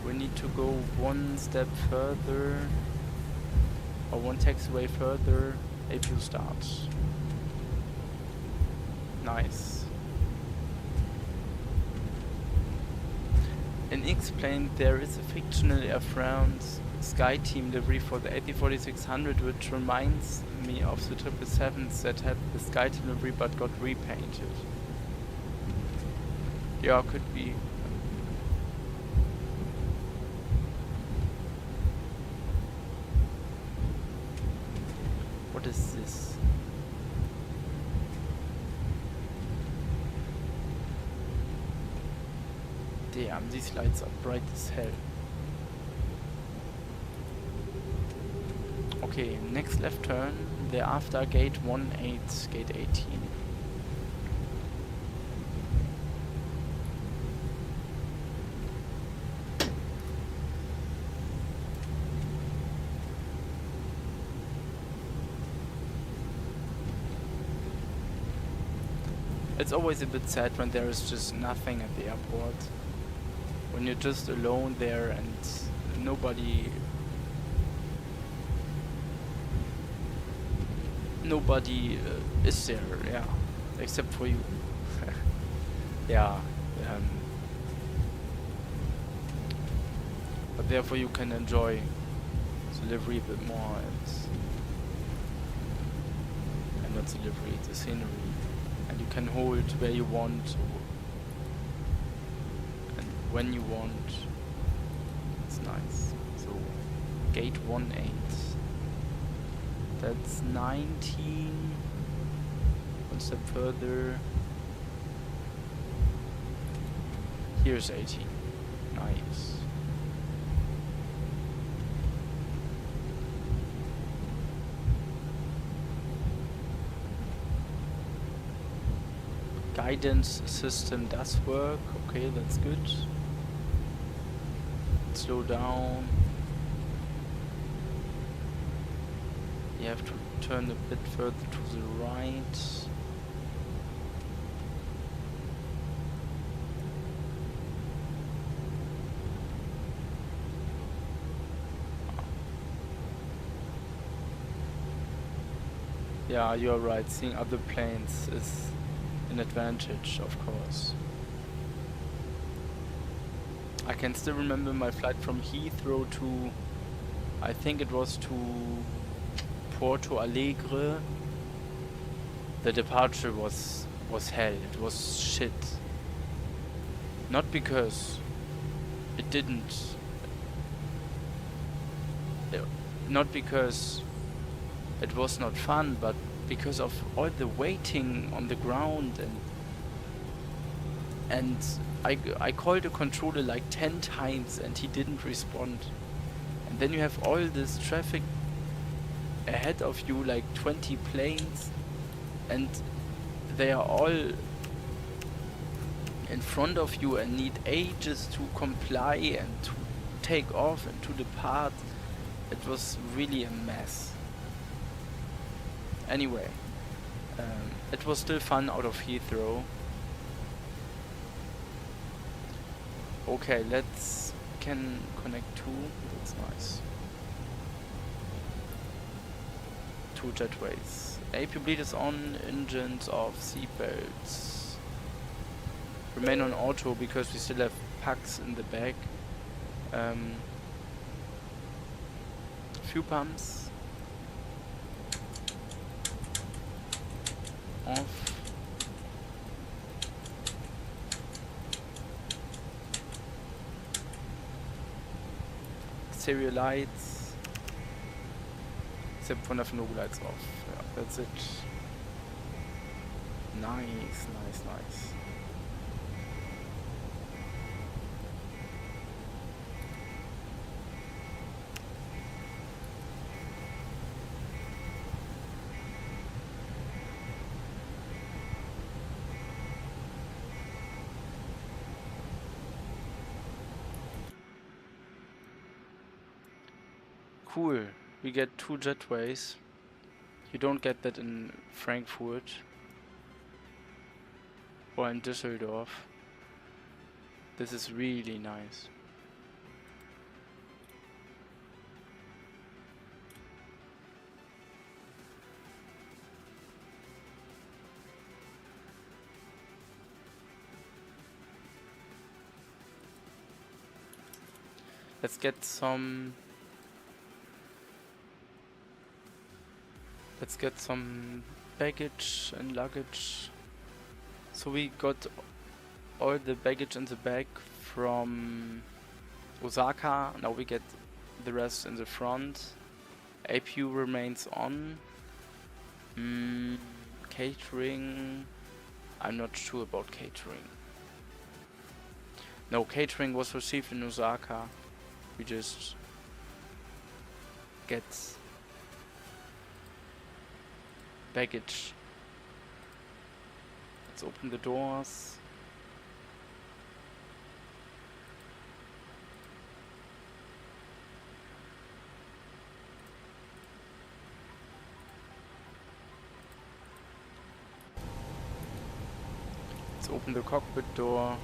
we need to go one step further, or one taxiway further, APU starts. Nice. In X-Plane there is a fictional Air France Sky Team livery for the A340-600 which reminds me of the 777s that had the Sky Team livery but got repainted. Yeah, could be. What is this? Damn, these lights are bright as hell. Okay, next left turn, thereafter gate 18, gate 18. It's always a bit sad when there is just nothing at the airport. When you're just alone there and nobody is there, yeah, except for you. Yeah, but therefore you can enjoy the livery a bit more and not the livery, the scenery. And you can hold where you want and when you want. It's nice. So gate 18. That's 19. One step further. Here's 18. Nice. Guidance system does work. Okay, that's good. Slow down. You have to turn a bit further to the right. Yeah, you're right. Seeing other planes is an advantage, of course. I can still remember my flight from Heathrow to, I think it was to Porto Alegre. The departure was hell. It was shit. Not because it didn't. Not because it was not fun, but because of all the waiting on the ground and I called the controller like 10 times and he didn't respond. And then you have all this traffic ahead of you, like 20 planes, and they are all in front of you and need ages to comply and to take off and to depart. It was really a mess. Anyway, it was still fun out of Heathrow. Okay, can connect two. That's nice. 2 jetways. AP bleed is on. Engines off. Seatbelts. Remain on auto because we still have packs in the back. Fuel pumps off. Stereo lights, except for no lights off. Yeah, that's it. Nice, nice, nice. Cool, we get 2 jetways. You don't get that in Frankfurt or in Düsseldorf. This is really nice. Let's get some baggage and luggage. So we got all the baggage in the bag from Osaka. Now we get the rest in the front. APU remains on. Catering. I'm not sure about catering. No, catering was received in Osaka. We just get baggage. Let's open the doors. Let's open the cockpit door.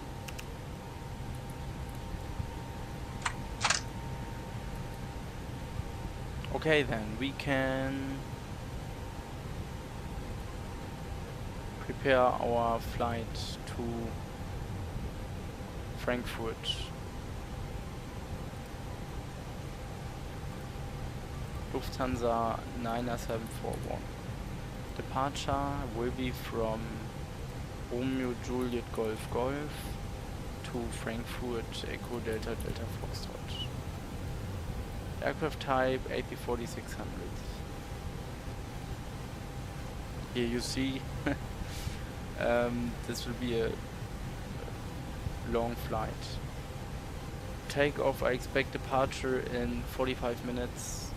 Okay, then we can prepare our flight to Frankfurt. Lufthansa 9741. Departure will be from Romeo Juliet Golf Golf to Frankfurt Echo Delta Delta Foxtrot. Aircraft type A340-600. Here you see this will be a long flight. Takeoff, I expect departure in 45 minutes.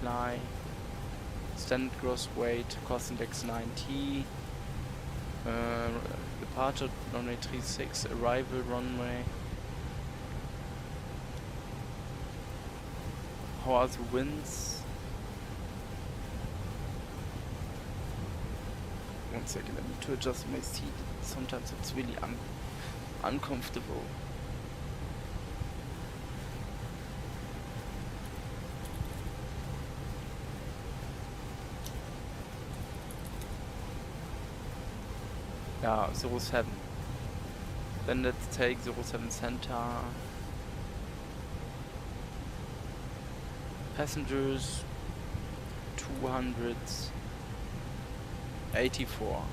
Fly. Standard gross weight, cost index 90. Departure runway 36, arrival runway. How are the winds? One second, I need to adjust my seat. Sometimes it's really uncomfortable. Yeah, 07. Then let's take 07 Center. Passengers 284.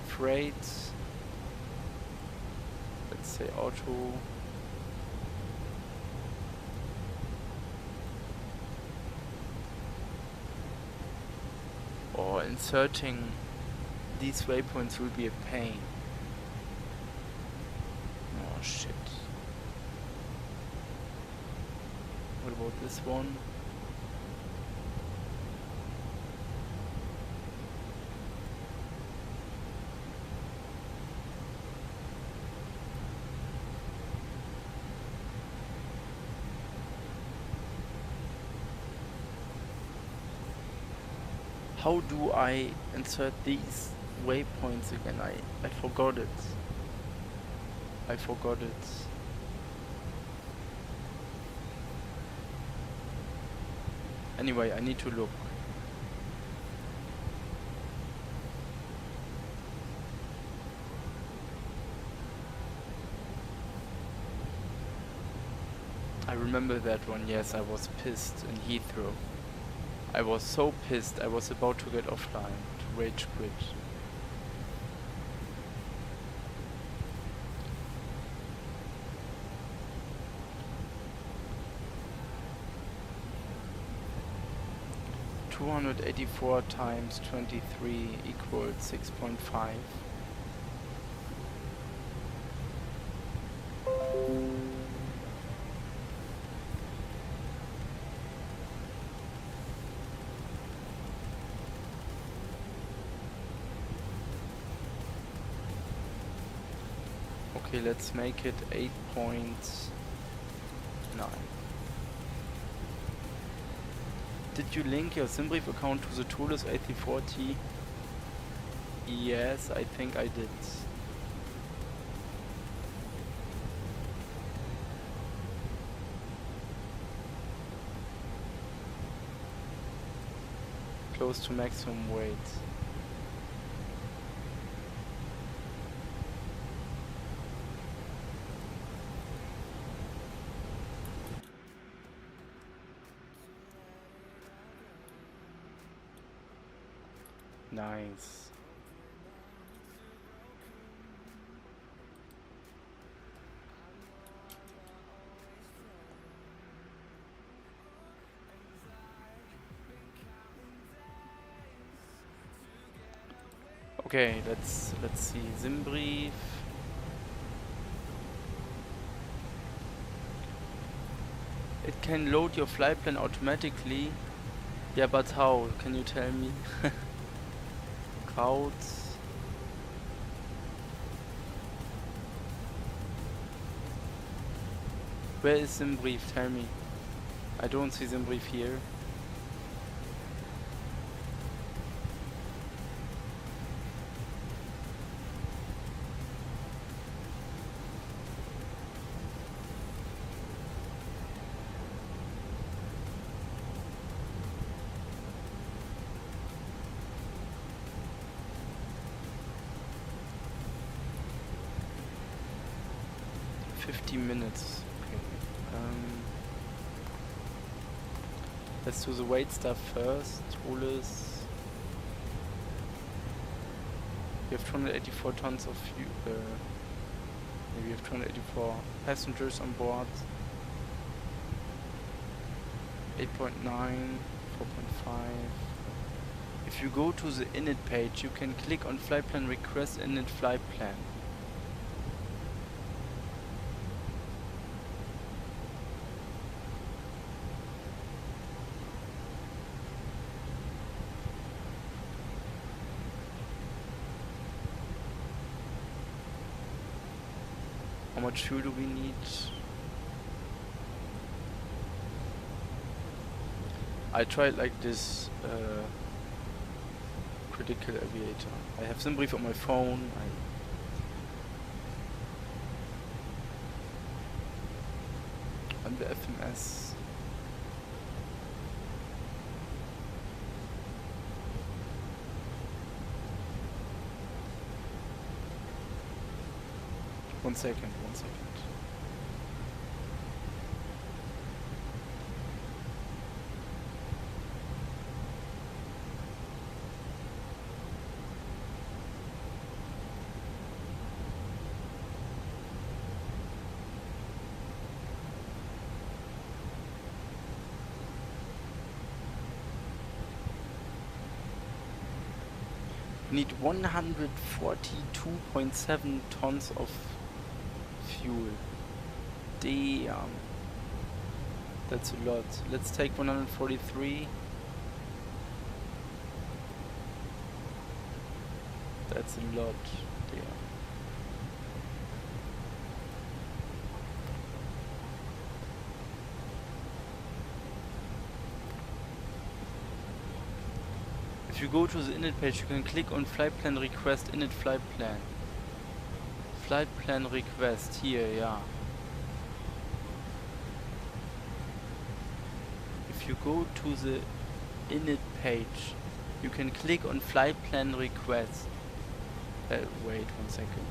Freight, let's say auto. Or inserting these waypoints will be a pain. Oh shit. What about this one? How do I insert these waypoints again? I forgot it. I forgot it. Anyway, I need to look. I remember that one, yes, I was pissed in Heathrow. I was so pissed, I was about to get offline, to rage quit. $284 times 23 equals 6.5. Okay, let's make it 8.9. Did you link your SimBrief account to the Toulouse A340? Yes, I think I did. Close to maximum weight. Nice. Okay, let's see. SimBrief. It can load your flight plan automatically. Yeah, but how? Can you tell me? Crowds. Where is SimBrief? Tell me. I don't see SimBrief here. Minutes. Okay. Let's do the weight stuff first. Toulouse. We have 284 tons of fuel. We have 284 passengers on board. 8.9, 4.5. If you go to the init page, you can click on flight plan request init flight plan. How much fuel do we need? I tried like this critical aviator. I have SimBrief on my phone. On the FMS. One second, one second. Need 142.7 tons of fuel. Damn. That's a lot. Let's take 143. That's a lot. Damn. If you go to the init page, you can click on flight plan request, init flight plan. Flight plan request, here, yeah. If you go to the init page, you can click on flight plan request. Wait 1 second.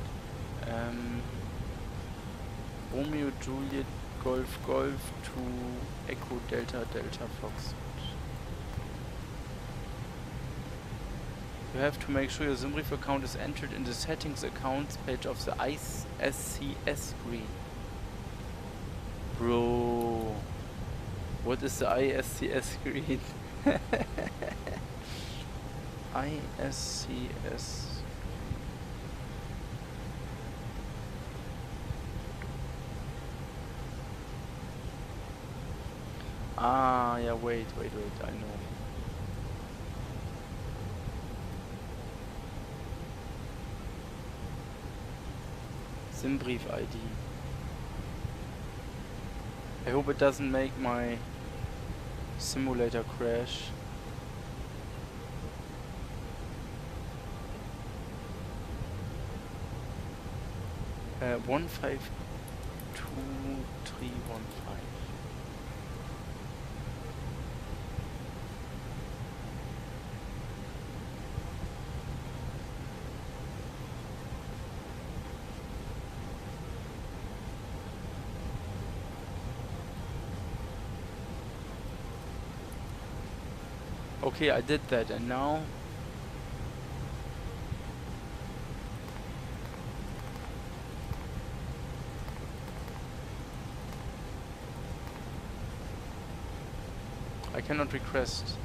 Romeo Juliet Golf Golf to Echo Delta Delta Fox. You have to make sure your SimBrief account is entered in the settings accounts page of the ISCS screen. Bro, what is the ISCS screen? ISCS. Ah, yeah, wait, I know. SimBrief ID. I hope it doesn't make my simulator crash. Uh, 152315. Okay, I did that, and now I cannot request.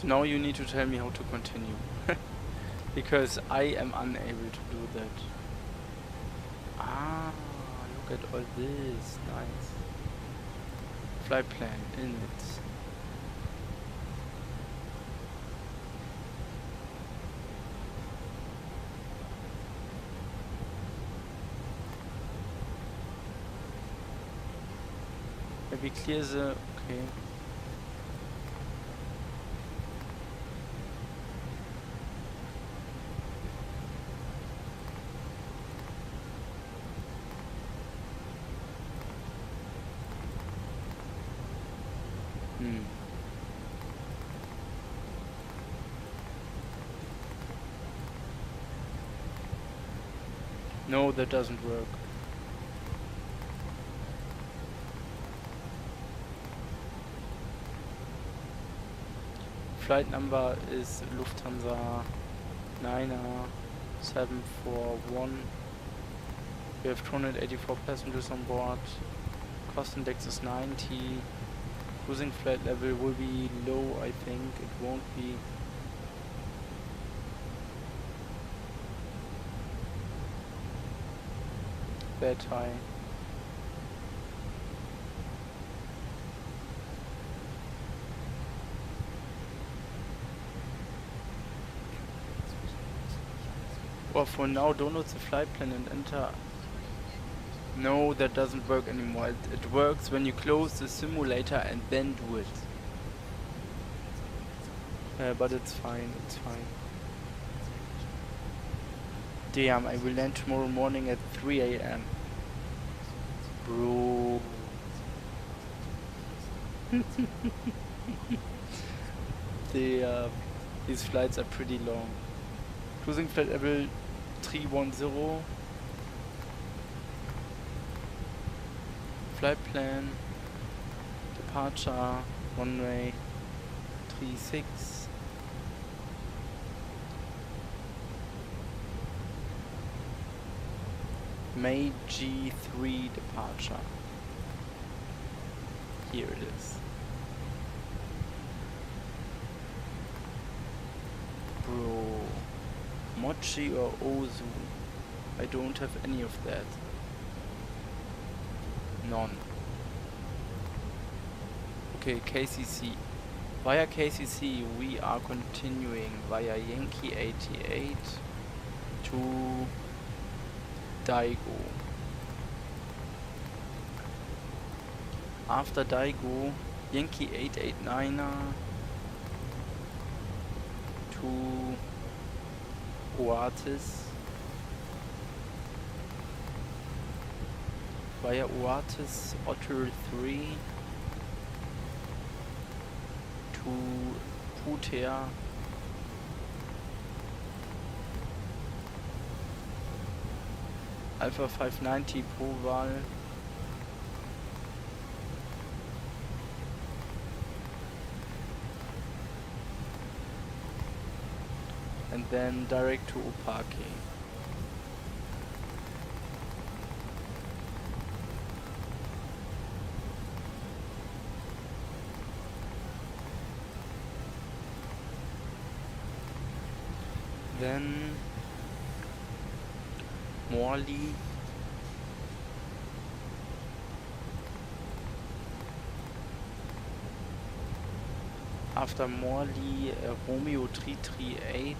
So now you need to tell me how to continue. Because I am unable to do that. Ah, look at all this. Nice. Flight plan in it. Maybe clear the... okay. No, that doesn't work. Flight number is Lufthansa 9er741. We have 284 passengers on board. Cost index is 90. Cruising flight level will be low, I think. It won't be that high. Well, for now, download the flight plan and enter. No, that doesn't work anymore. It works when you close the simulator and then do it. But it's fine, it's fine. Damn, I will land tomorrow morning at 3 AM. Bro. These flights are pretty long. Cruising flight level 310. Flight plan. Departure. Runway 36. May G3 departure. Here it is. Bro. Mochi or Ozu? I don't have any of that. None. Okay, KCC. Via KCC we are continuing via Yankee 88 to Daigo. After Daigo, Yankee 889er to Oatis. Via Oatis, Otter 3 to Putea. Alpha 590 Proval. And then direct to Opake. Then Morley. After Morley, Romeo 338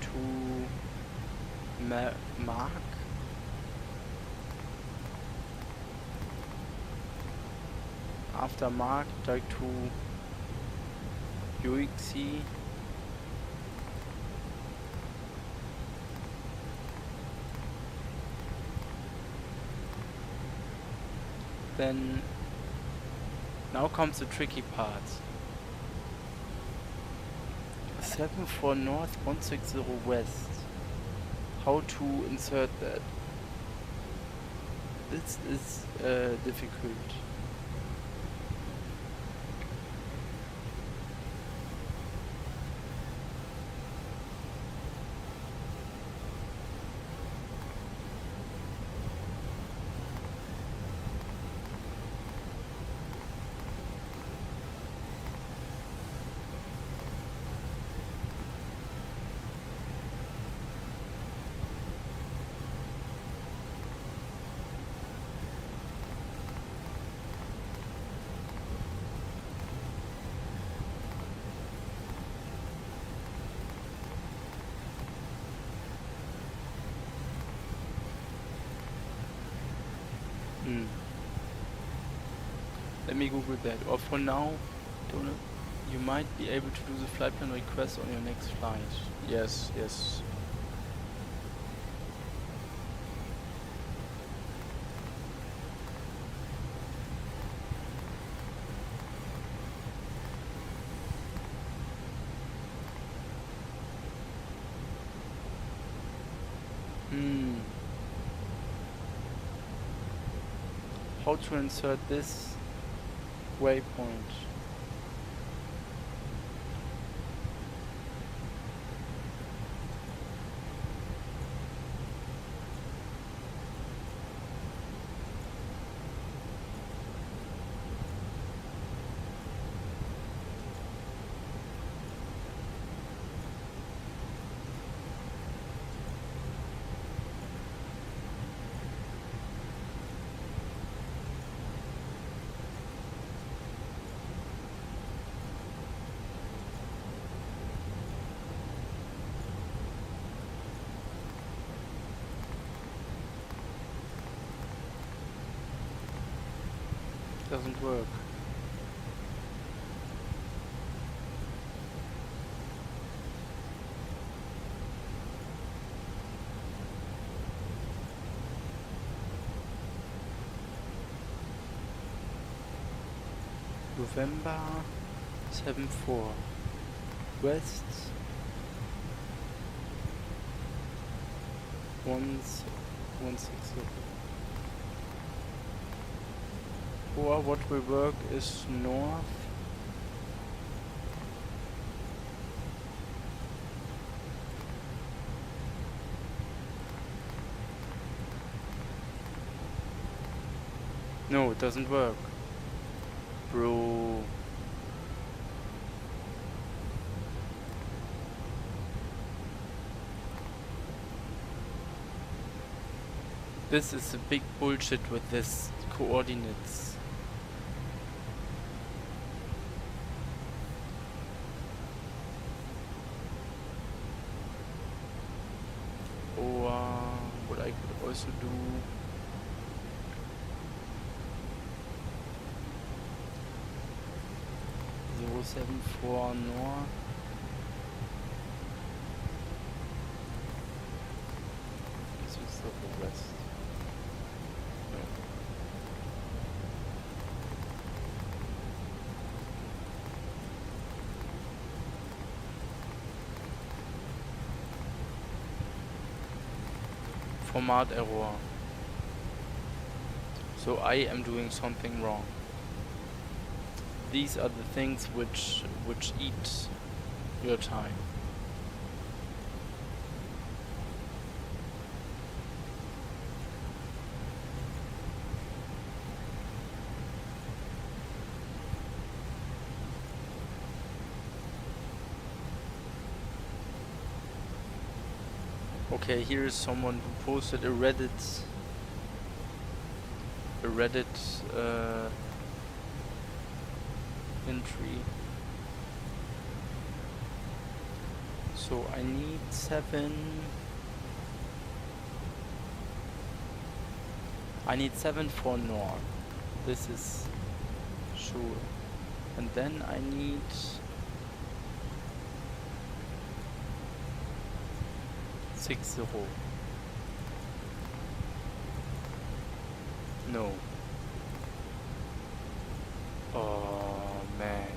to Mark. After Mark, direct to UXC. Then now comes the tricky part. 74 North 160 West. How to insert that? This is difficult. Let me Google that. Or for now, don't know, you might be able to do the flight plan request on your next flight. Yes, yes. How to insert this waypoint? doesn't work. November 7-4 West 160. Or what will work is north. No, it doesn't work. Bro. This is a big bullshit with this coordinates. Or what I could also do. 074 north. This is the west. No. Format error. So I am doing something wrong. These are the things which eat your time. Okay, here is someone who posted a Reddit entry. So I need 7. I need 7 for north. This is sure. And then I need 60. No. Oh man.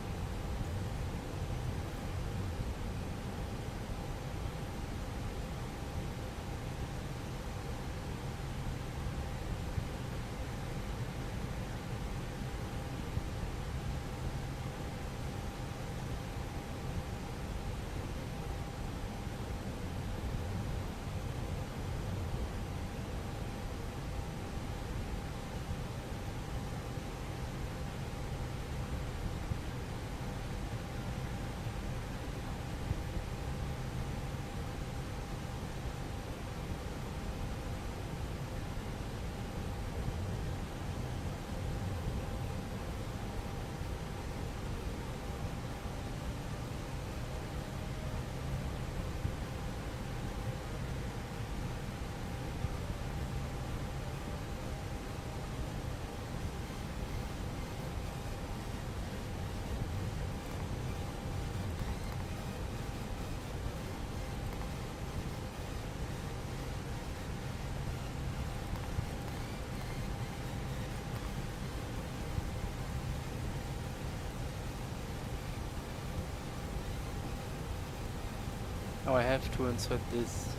Now I have to insert this.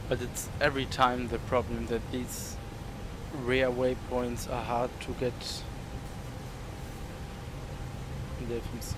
But it's every time the problem that these rare waypoints are hard to get in the FMC.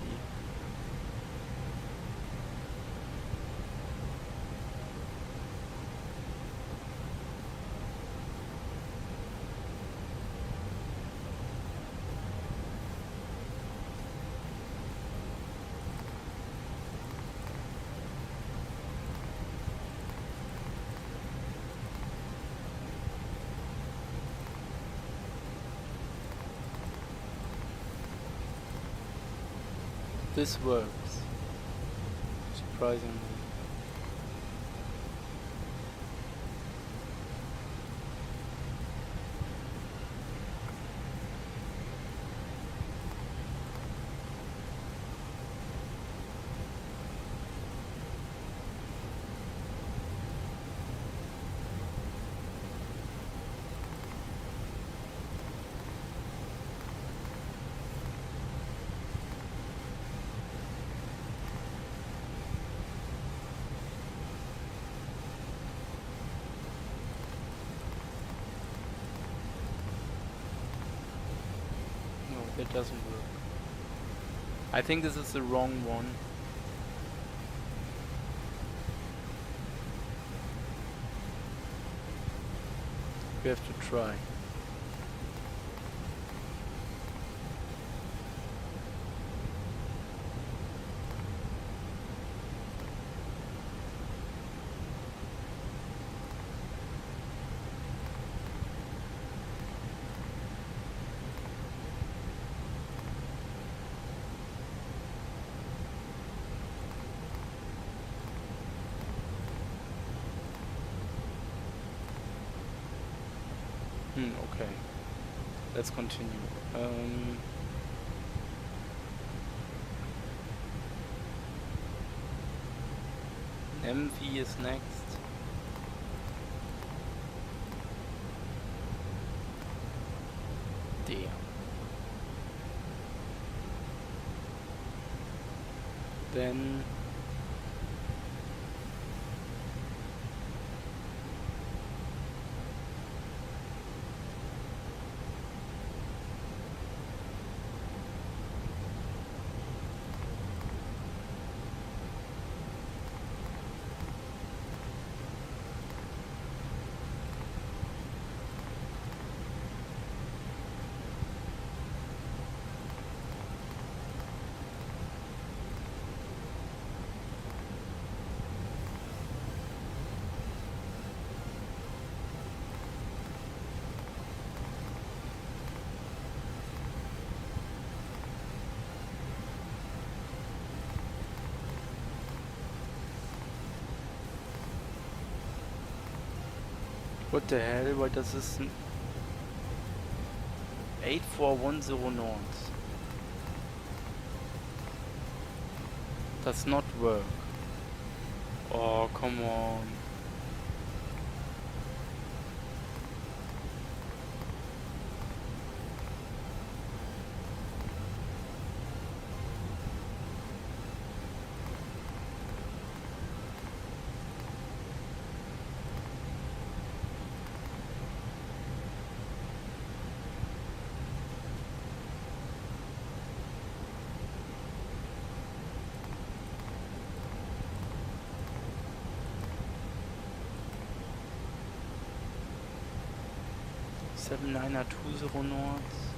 This works, surprisingly. That doesn't work. I think this is the wrong one. We have to try. Okay. Let's continue. MV is next. Damn. Then what the hell? Why does this 8410 north does not work? Oh, come on. Seven 920 north,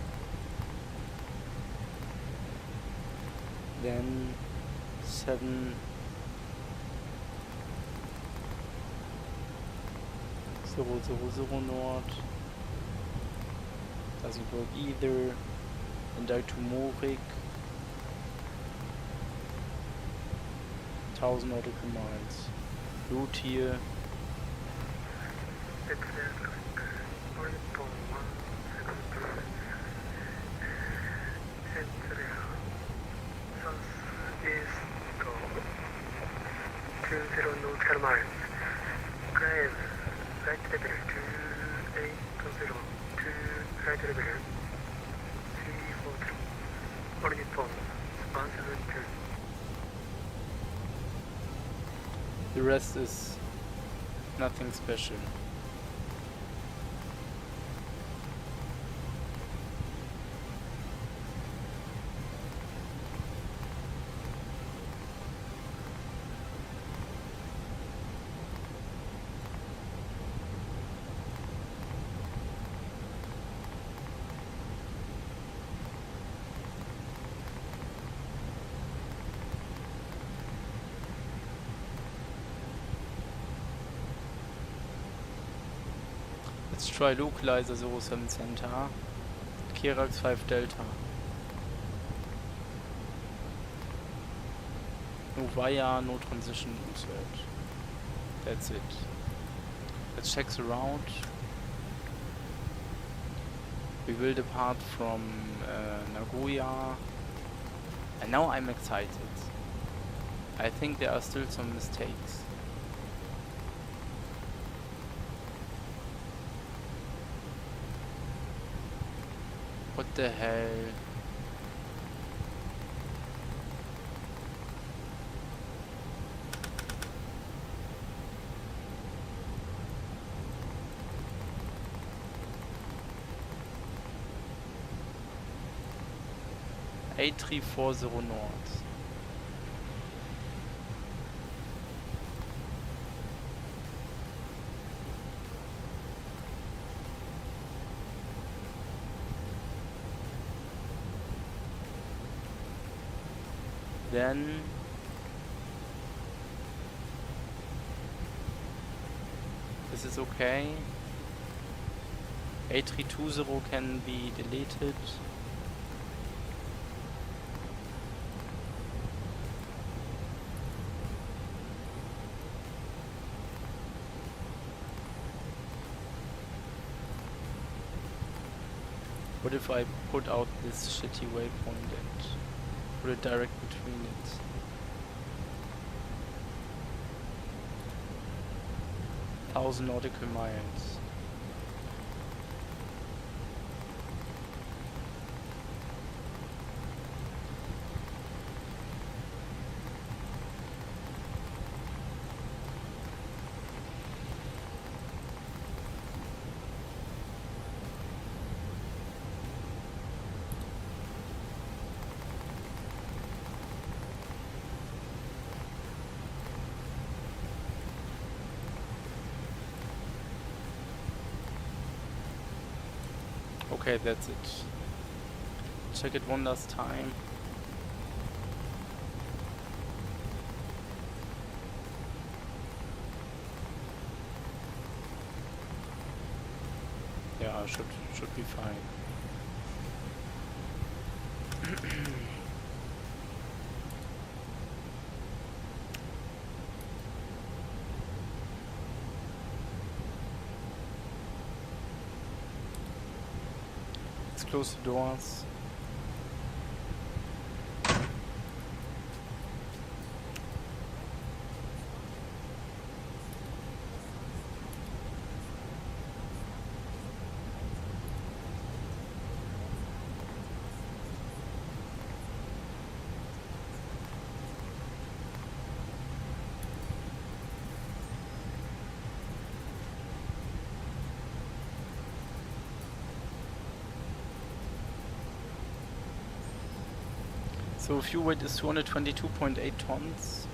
then 7 000 north, doesn't work either, and I to Morik, 1000 nautical miles, route here. The rest is nothing special. Let's try localizer 07 center, Kirax 5 delta. No via, no transition insert. That's it. Let's check the route. We will depart from Nagoya. And now I'm excited. I think there are still some mistakes. What the hell? A340 North. Then this is okay. A320 can be deleted. What if I put out this shitty waypoint and put it direct between it? Thousand nautical miles. Okay, that's it. Check it one last time. Yeah, should be fine. Close the doors. So fuel weight is 222.8 tons.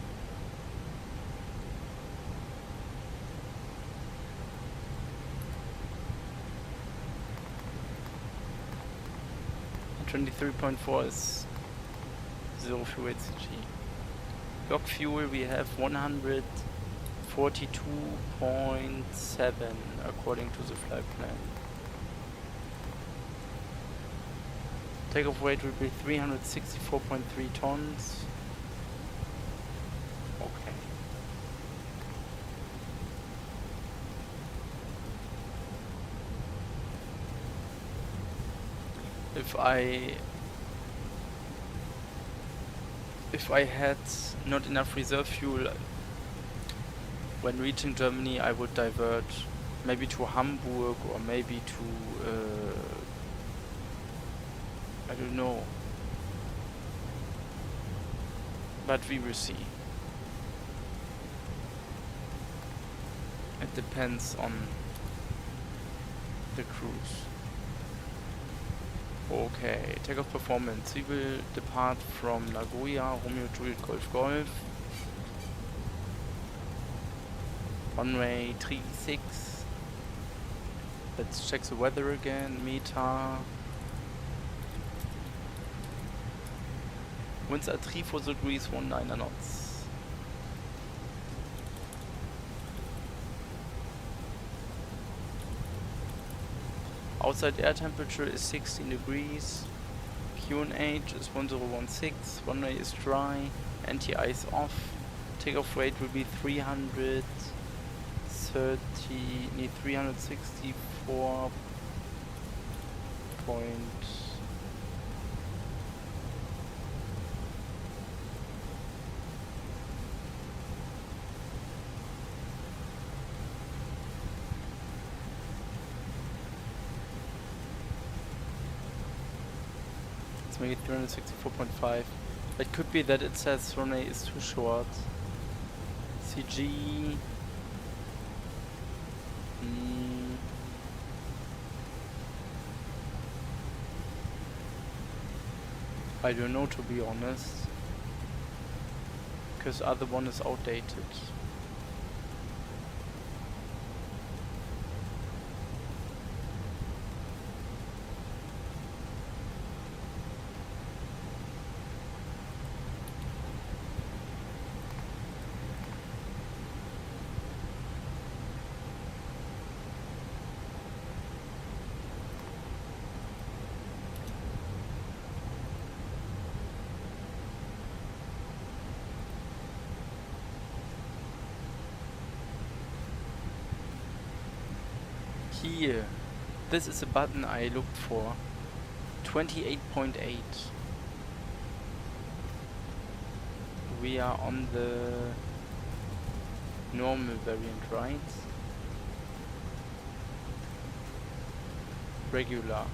And 23.4 is zero fuel weight CG. Log fuel we have 142.7 according to the flight plan. Takeoff weight will be 364.3 tons. Okay. If I had not enough reserve fuel when reaching Germany, I would divert maybe to Hamburg or maybe to I don't know, but we will see. It depends on the cruise. Okay, takeoff performance. We will depart from Nagoya, Romeo Juliet Golf Golf. Runway 36. Let's check the weather again. META. Winds are 3-4 degrees, 19 knots. Outside air temperature is 16 degrees. QNH is 1016. Runway is dry. Anti-ice off. Takeoff rate will be 364 point. Maybe 364.5. It could be that it says runway is too short. CG. I don't know, to be honest, because other one is outdated. Here, this is the button I looked for. 28.8. We are on the normal variant, right? Regular.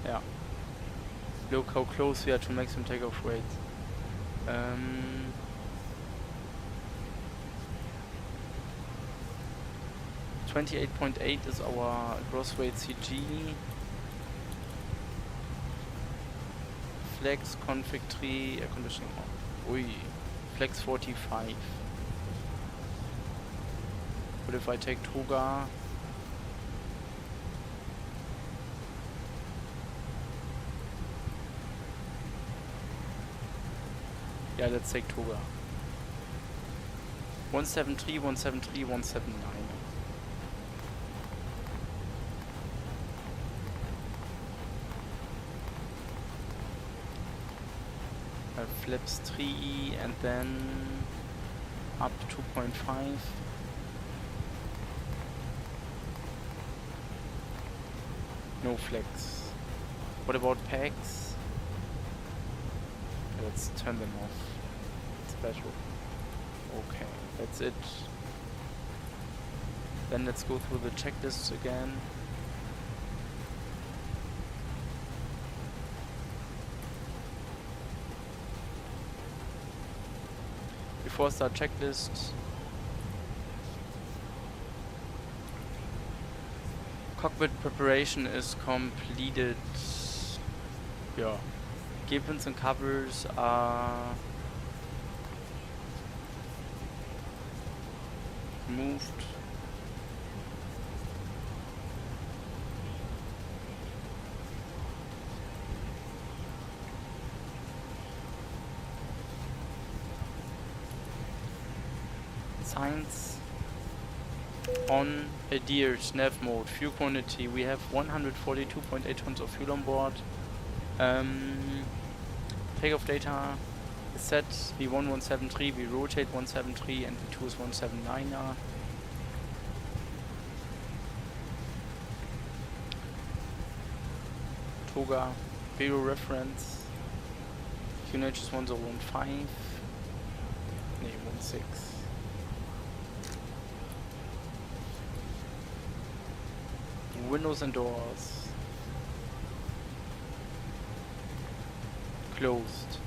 Yeah. Look how close we are to maximum takeoff rate. 28.8 is our gross weight CG. Flex config 3 air conditioning on. Ui. Flex 45. What if I take Toga? Yeah, let's take Toga. 173, 173, 179. Flaps 3 and then up 2.5. No flex. What about pegs? Let's turn them off. Special. Okay, that's it. Then let's go through the checklists again. Before start checklist. Cockpit preparation is completed. Yeah. Gear pins and covers are moved. Signs on adhered nav mode. Fuel quantity, we have 142.8 tons of fuel on board. Takeoff data is set V1 173, we rotate 173 and V2 is 179er. Toga, Bureau reference, QNH is 1015, nee, 16. Windows and doors. closed.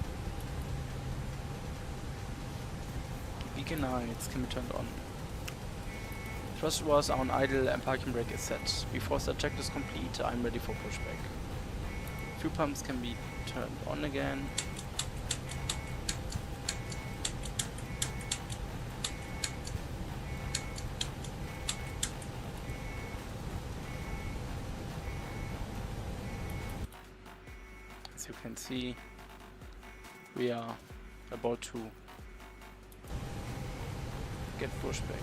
Beacon lights can be turned on. Thrust was on idle and parking brake is set. Before the check is complete, I'm ready for pushback. Fuel pumps can be turned on again. As you can see, we are about to get pushback.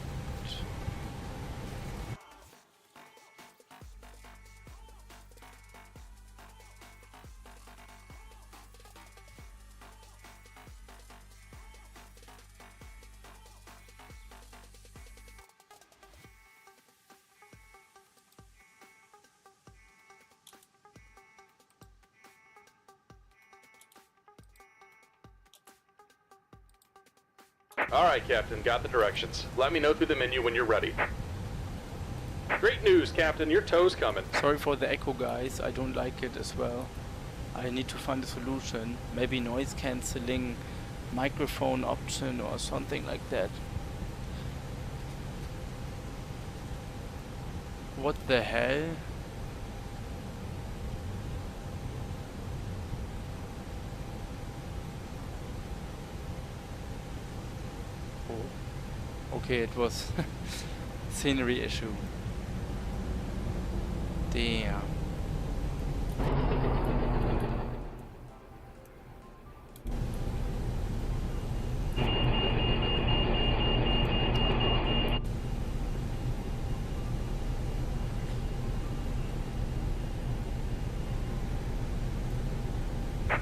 Alright, Captain, got the directions. Let me know through the menu when you're ready. Great news, Captain, your tow's coming. Sorry for the echo, guys, I don't like it as well. I need to find a solution. Maybe noise cancelling, microphone option or something like that. What the hell? Okay, it was scenery issue. Damn.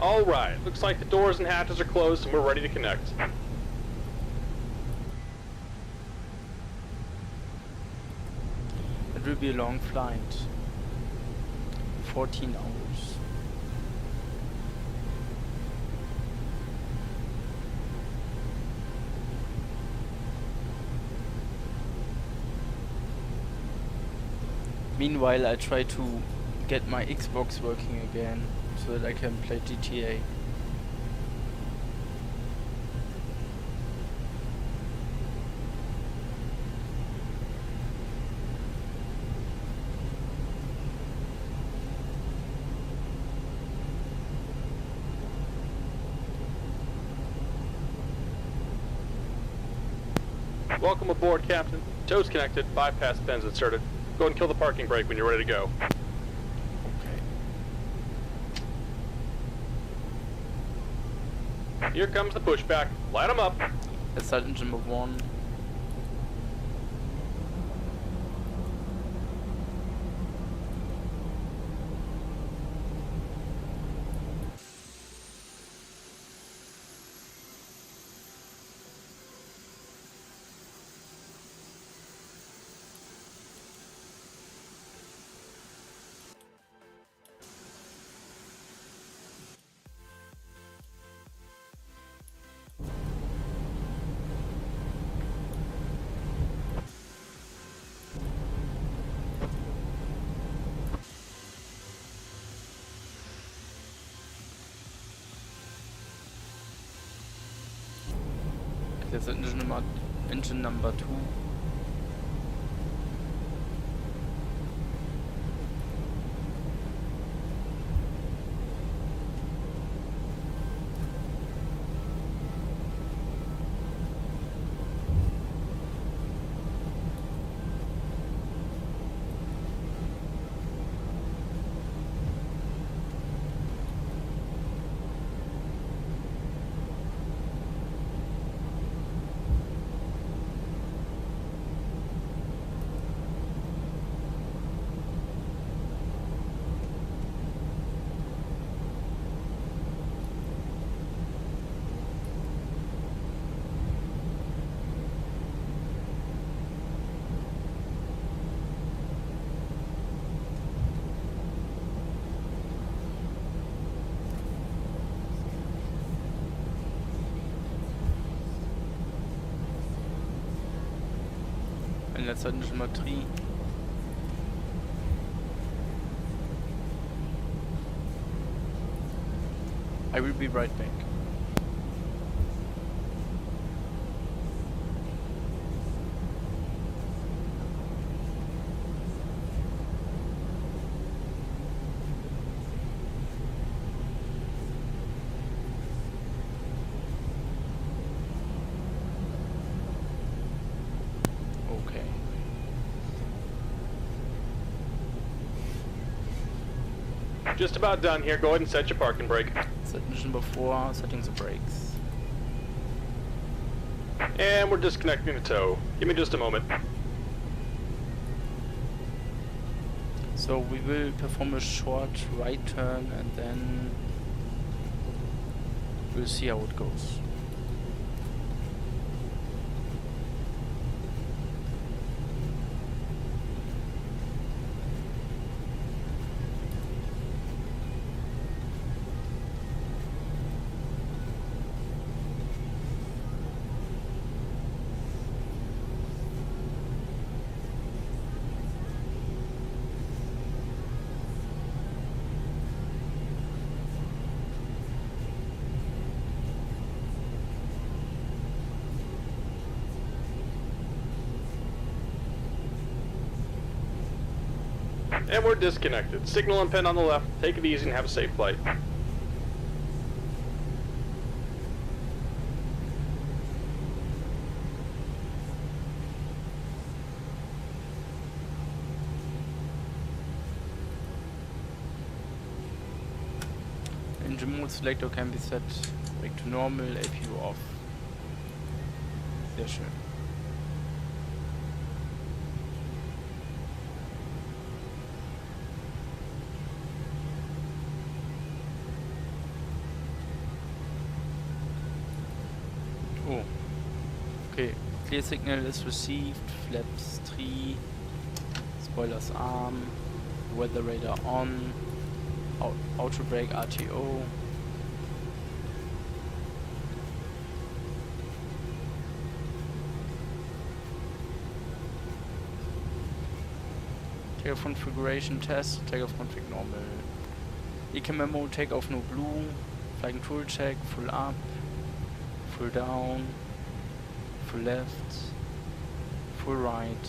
Alright, looks like the doors and hatches are closed and we're ready to connect. It will be a long flight. 14 hours. Meanwhile, I try to get my Xbox working again so that I can play GTA. Welcome aboard, Captain. Tow's connected, bypass pins inserted. Go ahead and kill the parking brake when you're ready to go. Okay. Here comes the pushback. Light them up. Let's start engine move 1. That's engine number 2. And let's start engine number 3. I will be right back. Okay. Just about done here. Go ahead and set your parking brake. Set mission before setting the brakes. And we're disconnecting the tow. Give me just a moment. So we will perform a short right turn and then we'll see how it goes. And we're disconnected. Signal and pin on the left. Take it easy and have a safe flight. Engine mode selector can be set back to normal, APU off. Sehr schön. Oh, okay. Clear signal is received. Flaps 3, spoilers arm, weather radar on, auto brake RTO. Takeoff configuration test, takeoff config normal. ECAM memo, takeoff no blue, flying tool check, full up, full down, full left, full right,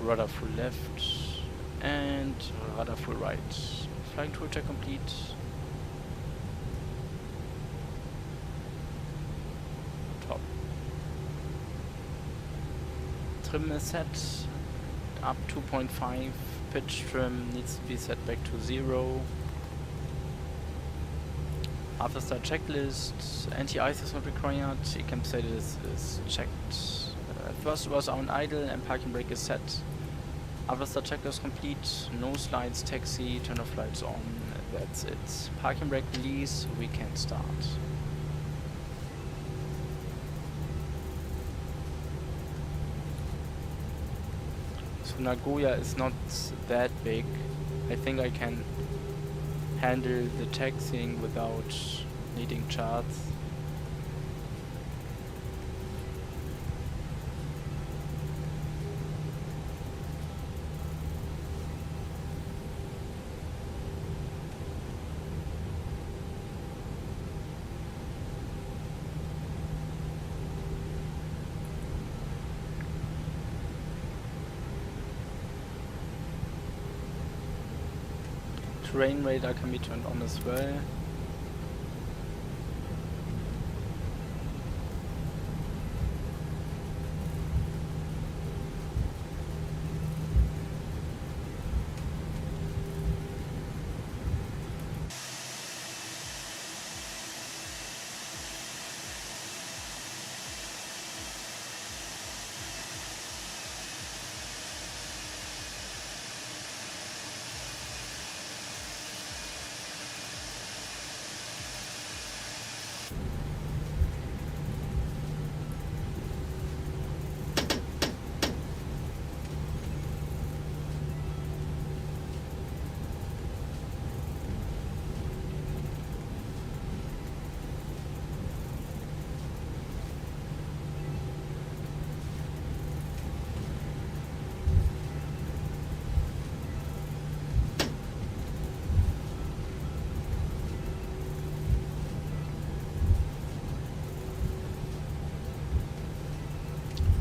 rudder full left, and rudder full right. Flying tool check complete. Top. Trim is set. Up 2.5. Pitch trim needs to be set back to 0. After start checklist, anti-ice is not required, ECAM status is checked. First was on idle and parking brake is set. After start checklist complete, no slides, taxi, turn off lights on, that's it. Parking brake release, we can start. So Nagoya is not that big. I think I can handle the taxiing without needing charts. Terrain radar can be turned on as well.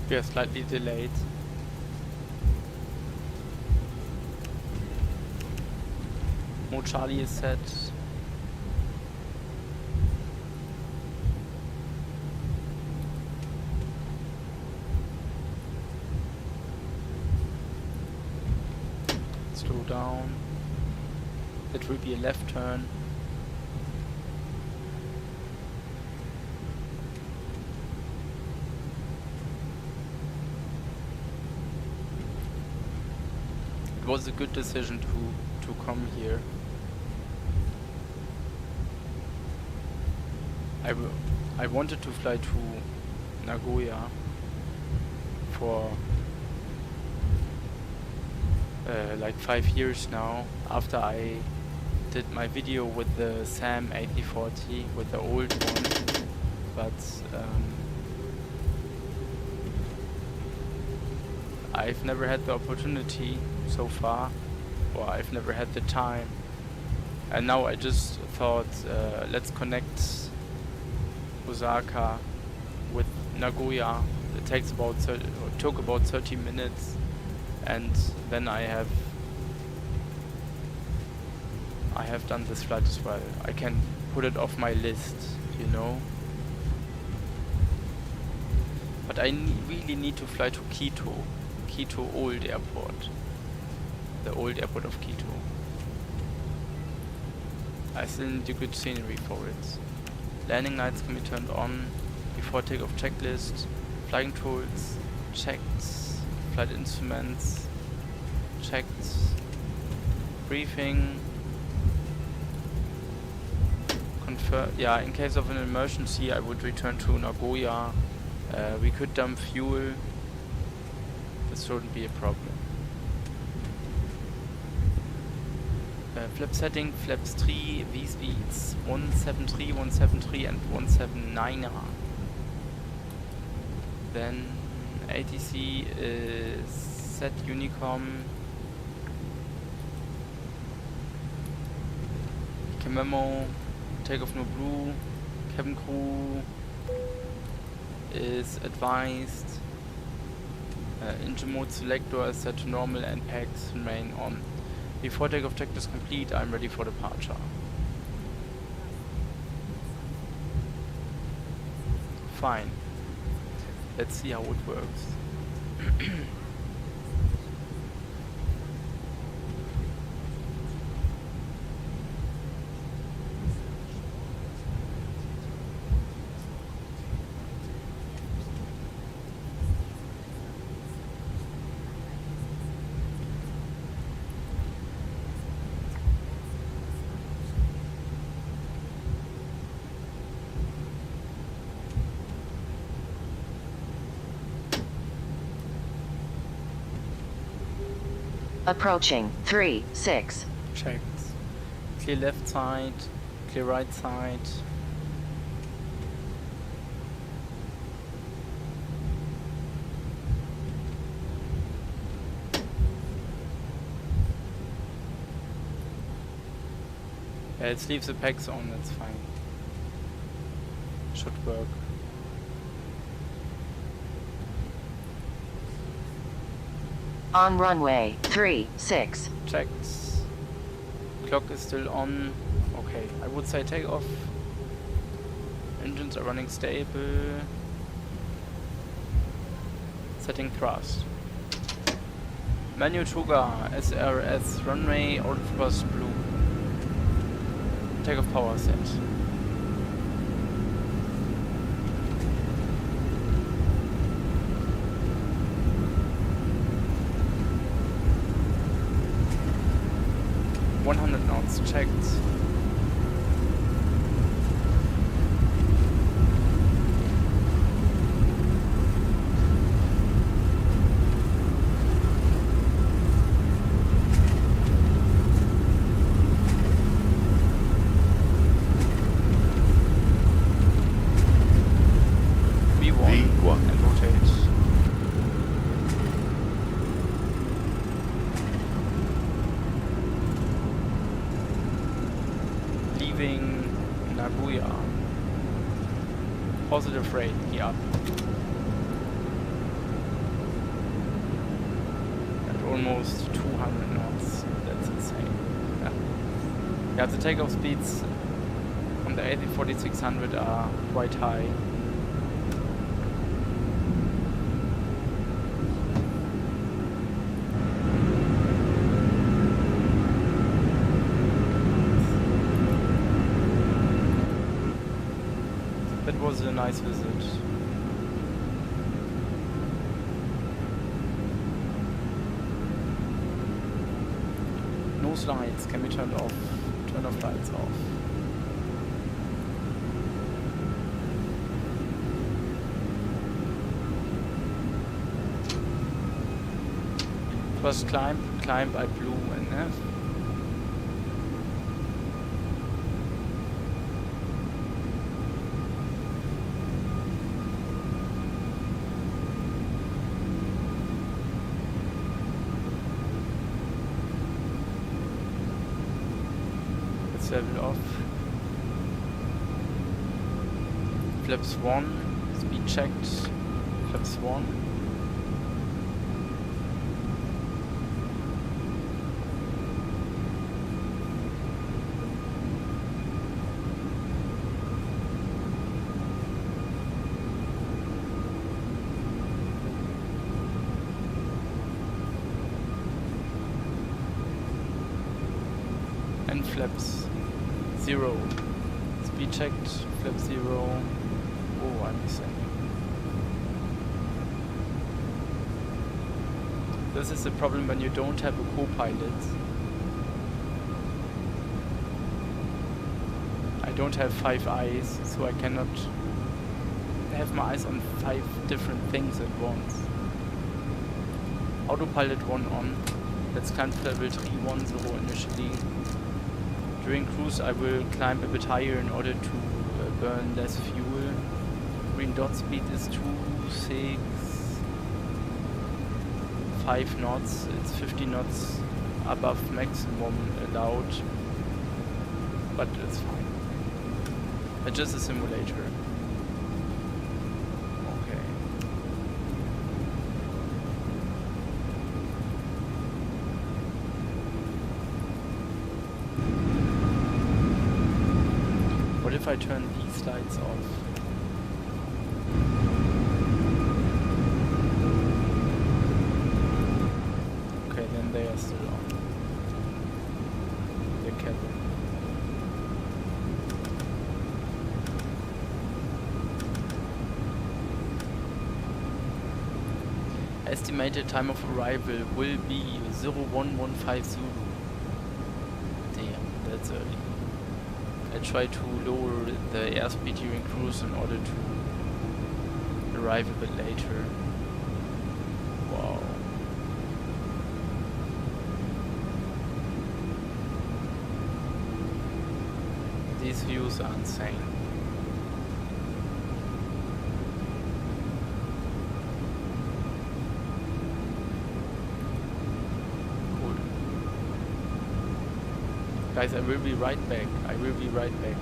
We are slightly delayed. Mode Charlie is set. Slow down. It will be a left turn. It was a good decision to come here. I wanted to fly to Nagoya for like 5 years now, after I did my video with the SAM A340, with the old one, but I've never had the opportunity so far, or I've never had the time, and now I just thought let's connect Osaka with Nagoya. It takes about took about 30 minutes, and then I have done this flight as well. I can put it off my list, you know. But I really need to fly to Quito Old Airport, the old airport of Quito. I still need a good scenery for it. Landing lights can be turned on. Before takeoff checklist. Flying tools checked. Flight instruments checked. Briefing. Confirm. Yeah, in case of an emergency, I would return to Nagoya. We could dump fuel. This shouldn't be a problem. Flap setting, flaps 3, V speeds 173, 173 and 179er. Then ATC is set Unicom. Memo, takeoff no blue, cabin crew is advised. Engine mode selector is set to normal and packs remain on. Before takeoff check is complete, I'm ready for departure. Fine. Let's see how it works. Approaching 3-6. Checked. Clear left side, clear right side. Yeah, let's leave the packs on, that's fine. Should work. On runway 36. Checked. Clock is still on. Okay, I would say take off. Engines are running stable. Setting thrust. Menu trigger SRS runway out of thrust blue. Takeoff power set. Knots checked. V1 and rotate. Nagoya. Positive rate, yeah. almost 200 knots. That's insane. Yeah, yeah, the takeoff speeds on the A340-600 are quite high. That was a nice visit. No lights can be turned off. Turn off lights off. First climb I blew in there. Level off. Flaps 1, speed checked. Flaps 1. And flaps 0. Speed checked, flap 0. Oh, I'm missing. This is the problem when you don't have a co-pilot. I don't have 5 eyes, so I cannot have my eyes on 5 different things at once. Autopilot 1 on. Let's climb to level 310 initially. During cruise I will climb a bit higher in order to burn less fuel. Green dot speed is 2, 6, 5 knots. It's 50 knots above maximum allowed. But it's fine. It's just a simulator. If I turn these lights off. Okay, then they are still on. The cabin. Estimated time of arrival will be 0115 Zulu. Damn, that's early. I try to lower the airspeed during cruise in order to arrive a bit later. Wow. These views are insane. Cool. Guys, I will be right back. I will be right back.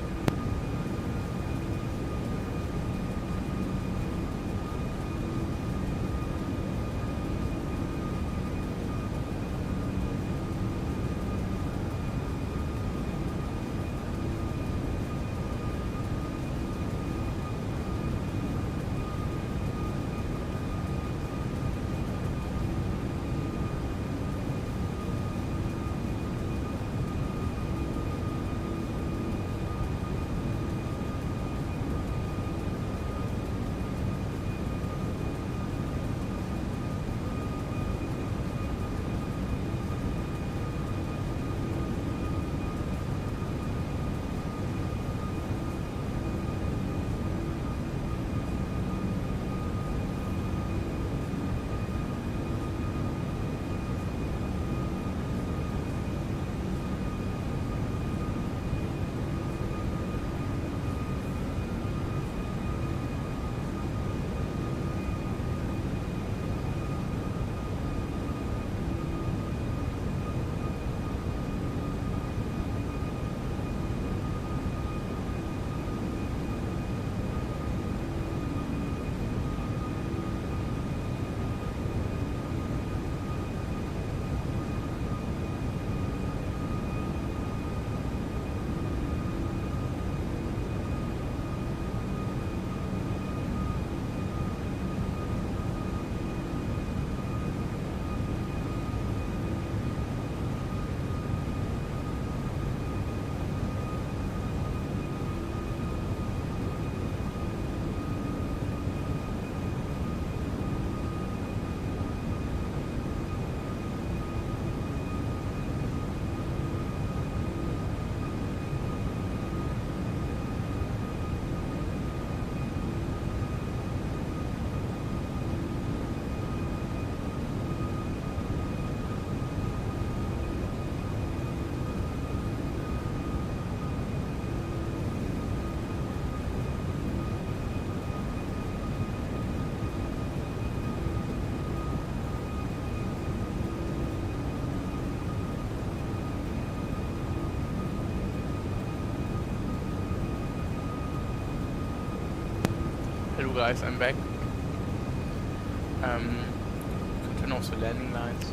So guys, I'm back. Continue off the landing lines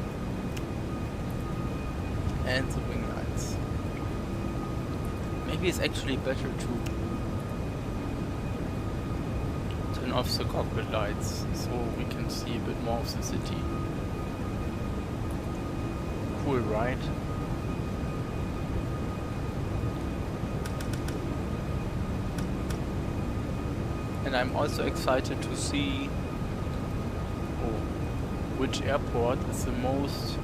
and the wing lines. Maybe it's actually better to turn off the cockpit lights so we can see a bit more of the city. Cool, right? And I'm also excited to see which airport is the most,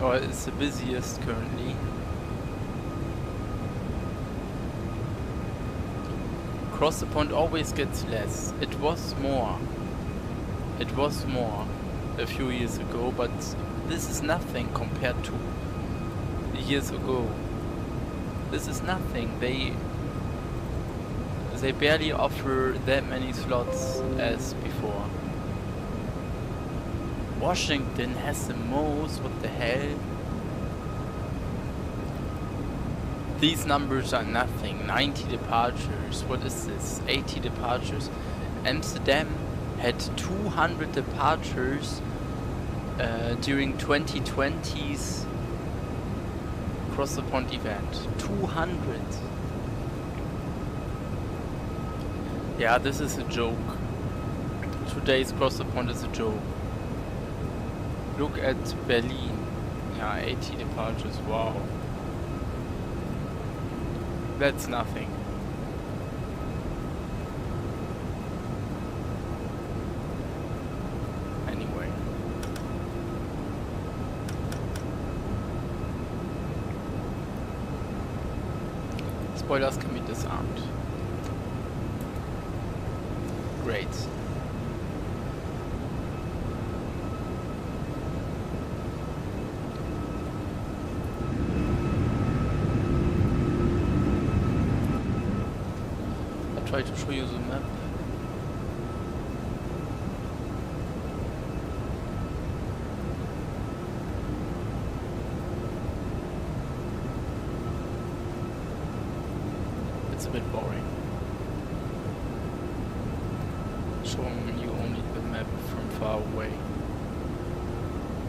or is the busiest currently. Across the pond always gets less. It was more a few years ago, but this is nothing compared to years ago. This is nothing. They barely offer that many slots as before. Washington has the most. What the hell? These numbers are nothing. 90 departures. What is this? 80 departures. Amsterdam had 200 departures during 2020's Cross the Pond event. 200. Yeah, this is a joke. Today's Cross the Pond is a joke. Look at Berlin. Yeah, 80 departures. Wow. That's nothing. Anyway. Spoilers can be disarmed. Great. I'll try to show you the map. It's a bit boring. Showing you only the map from far away.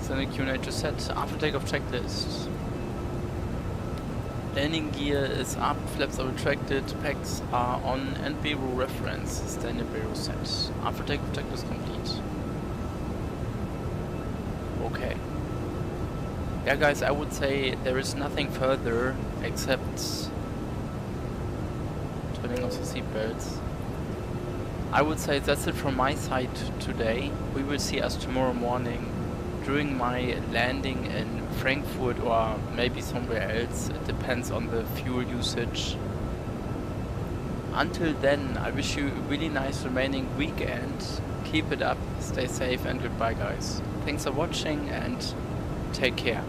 Then the Q&A just said, after takeoff checklist. Landing gear is up, flaps are retracted, packs are on, and Beiro reference, standard Beiro set. After takeoff checklist complete. Okay. Yeah guys, I would say there is nothing further except turning off the seatbelts. I would say that's it from my side today. We will see us tomorrow morning during my landing in Frankfurt or maybe somewhere else. It depends on the fuel usage. Until then, I wish you a really nice remaining weekend. Keep it up, stay safe, and goodbye guys. Thanks for watching and take care.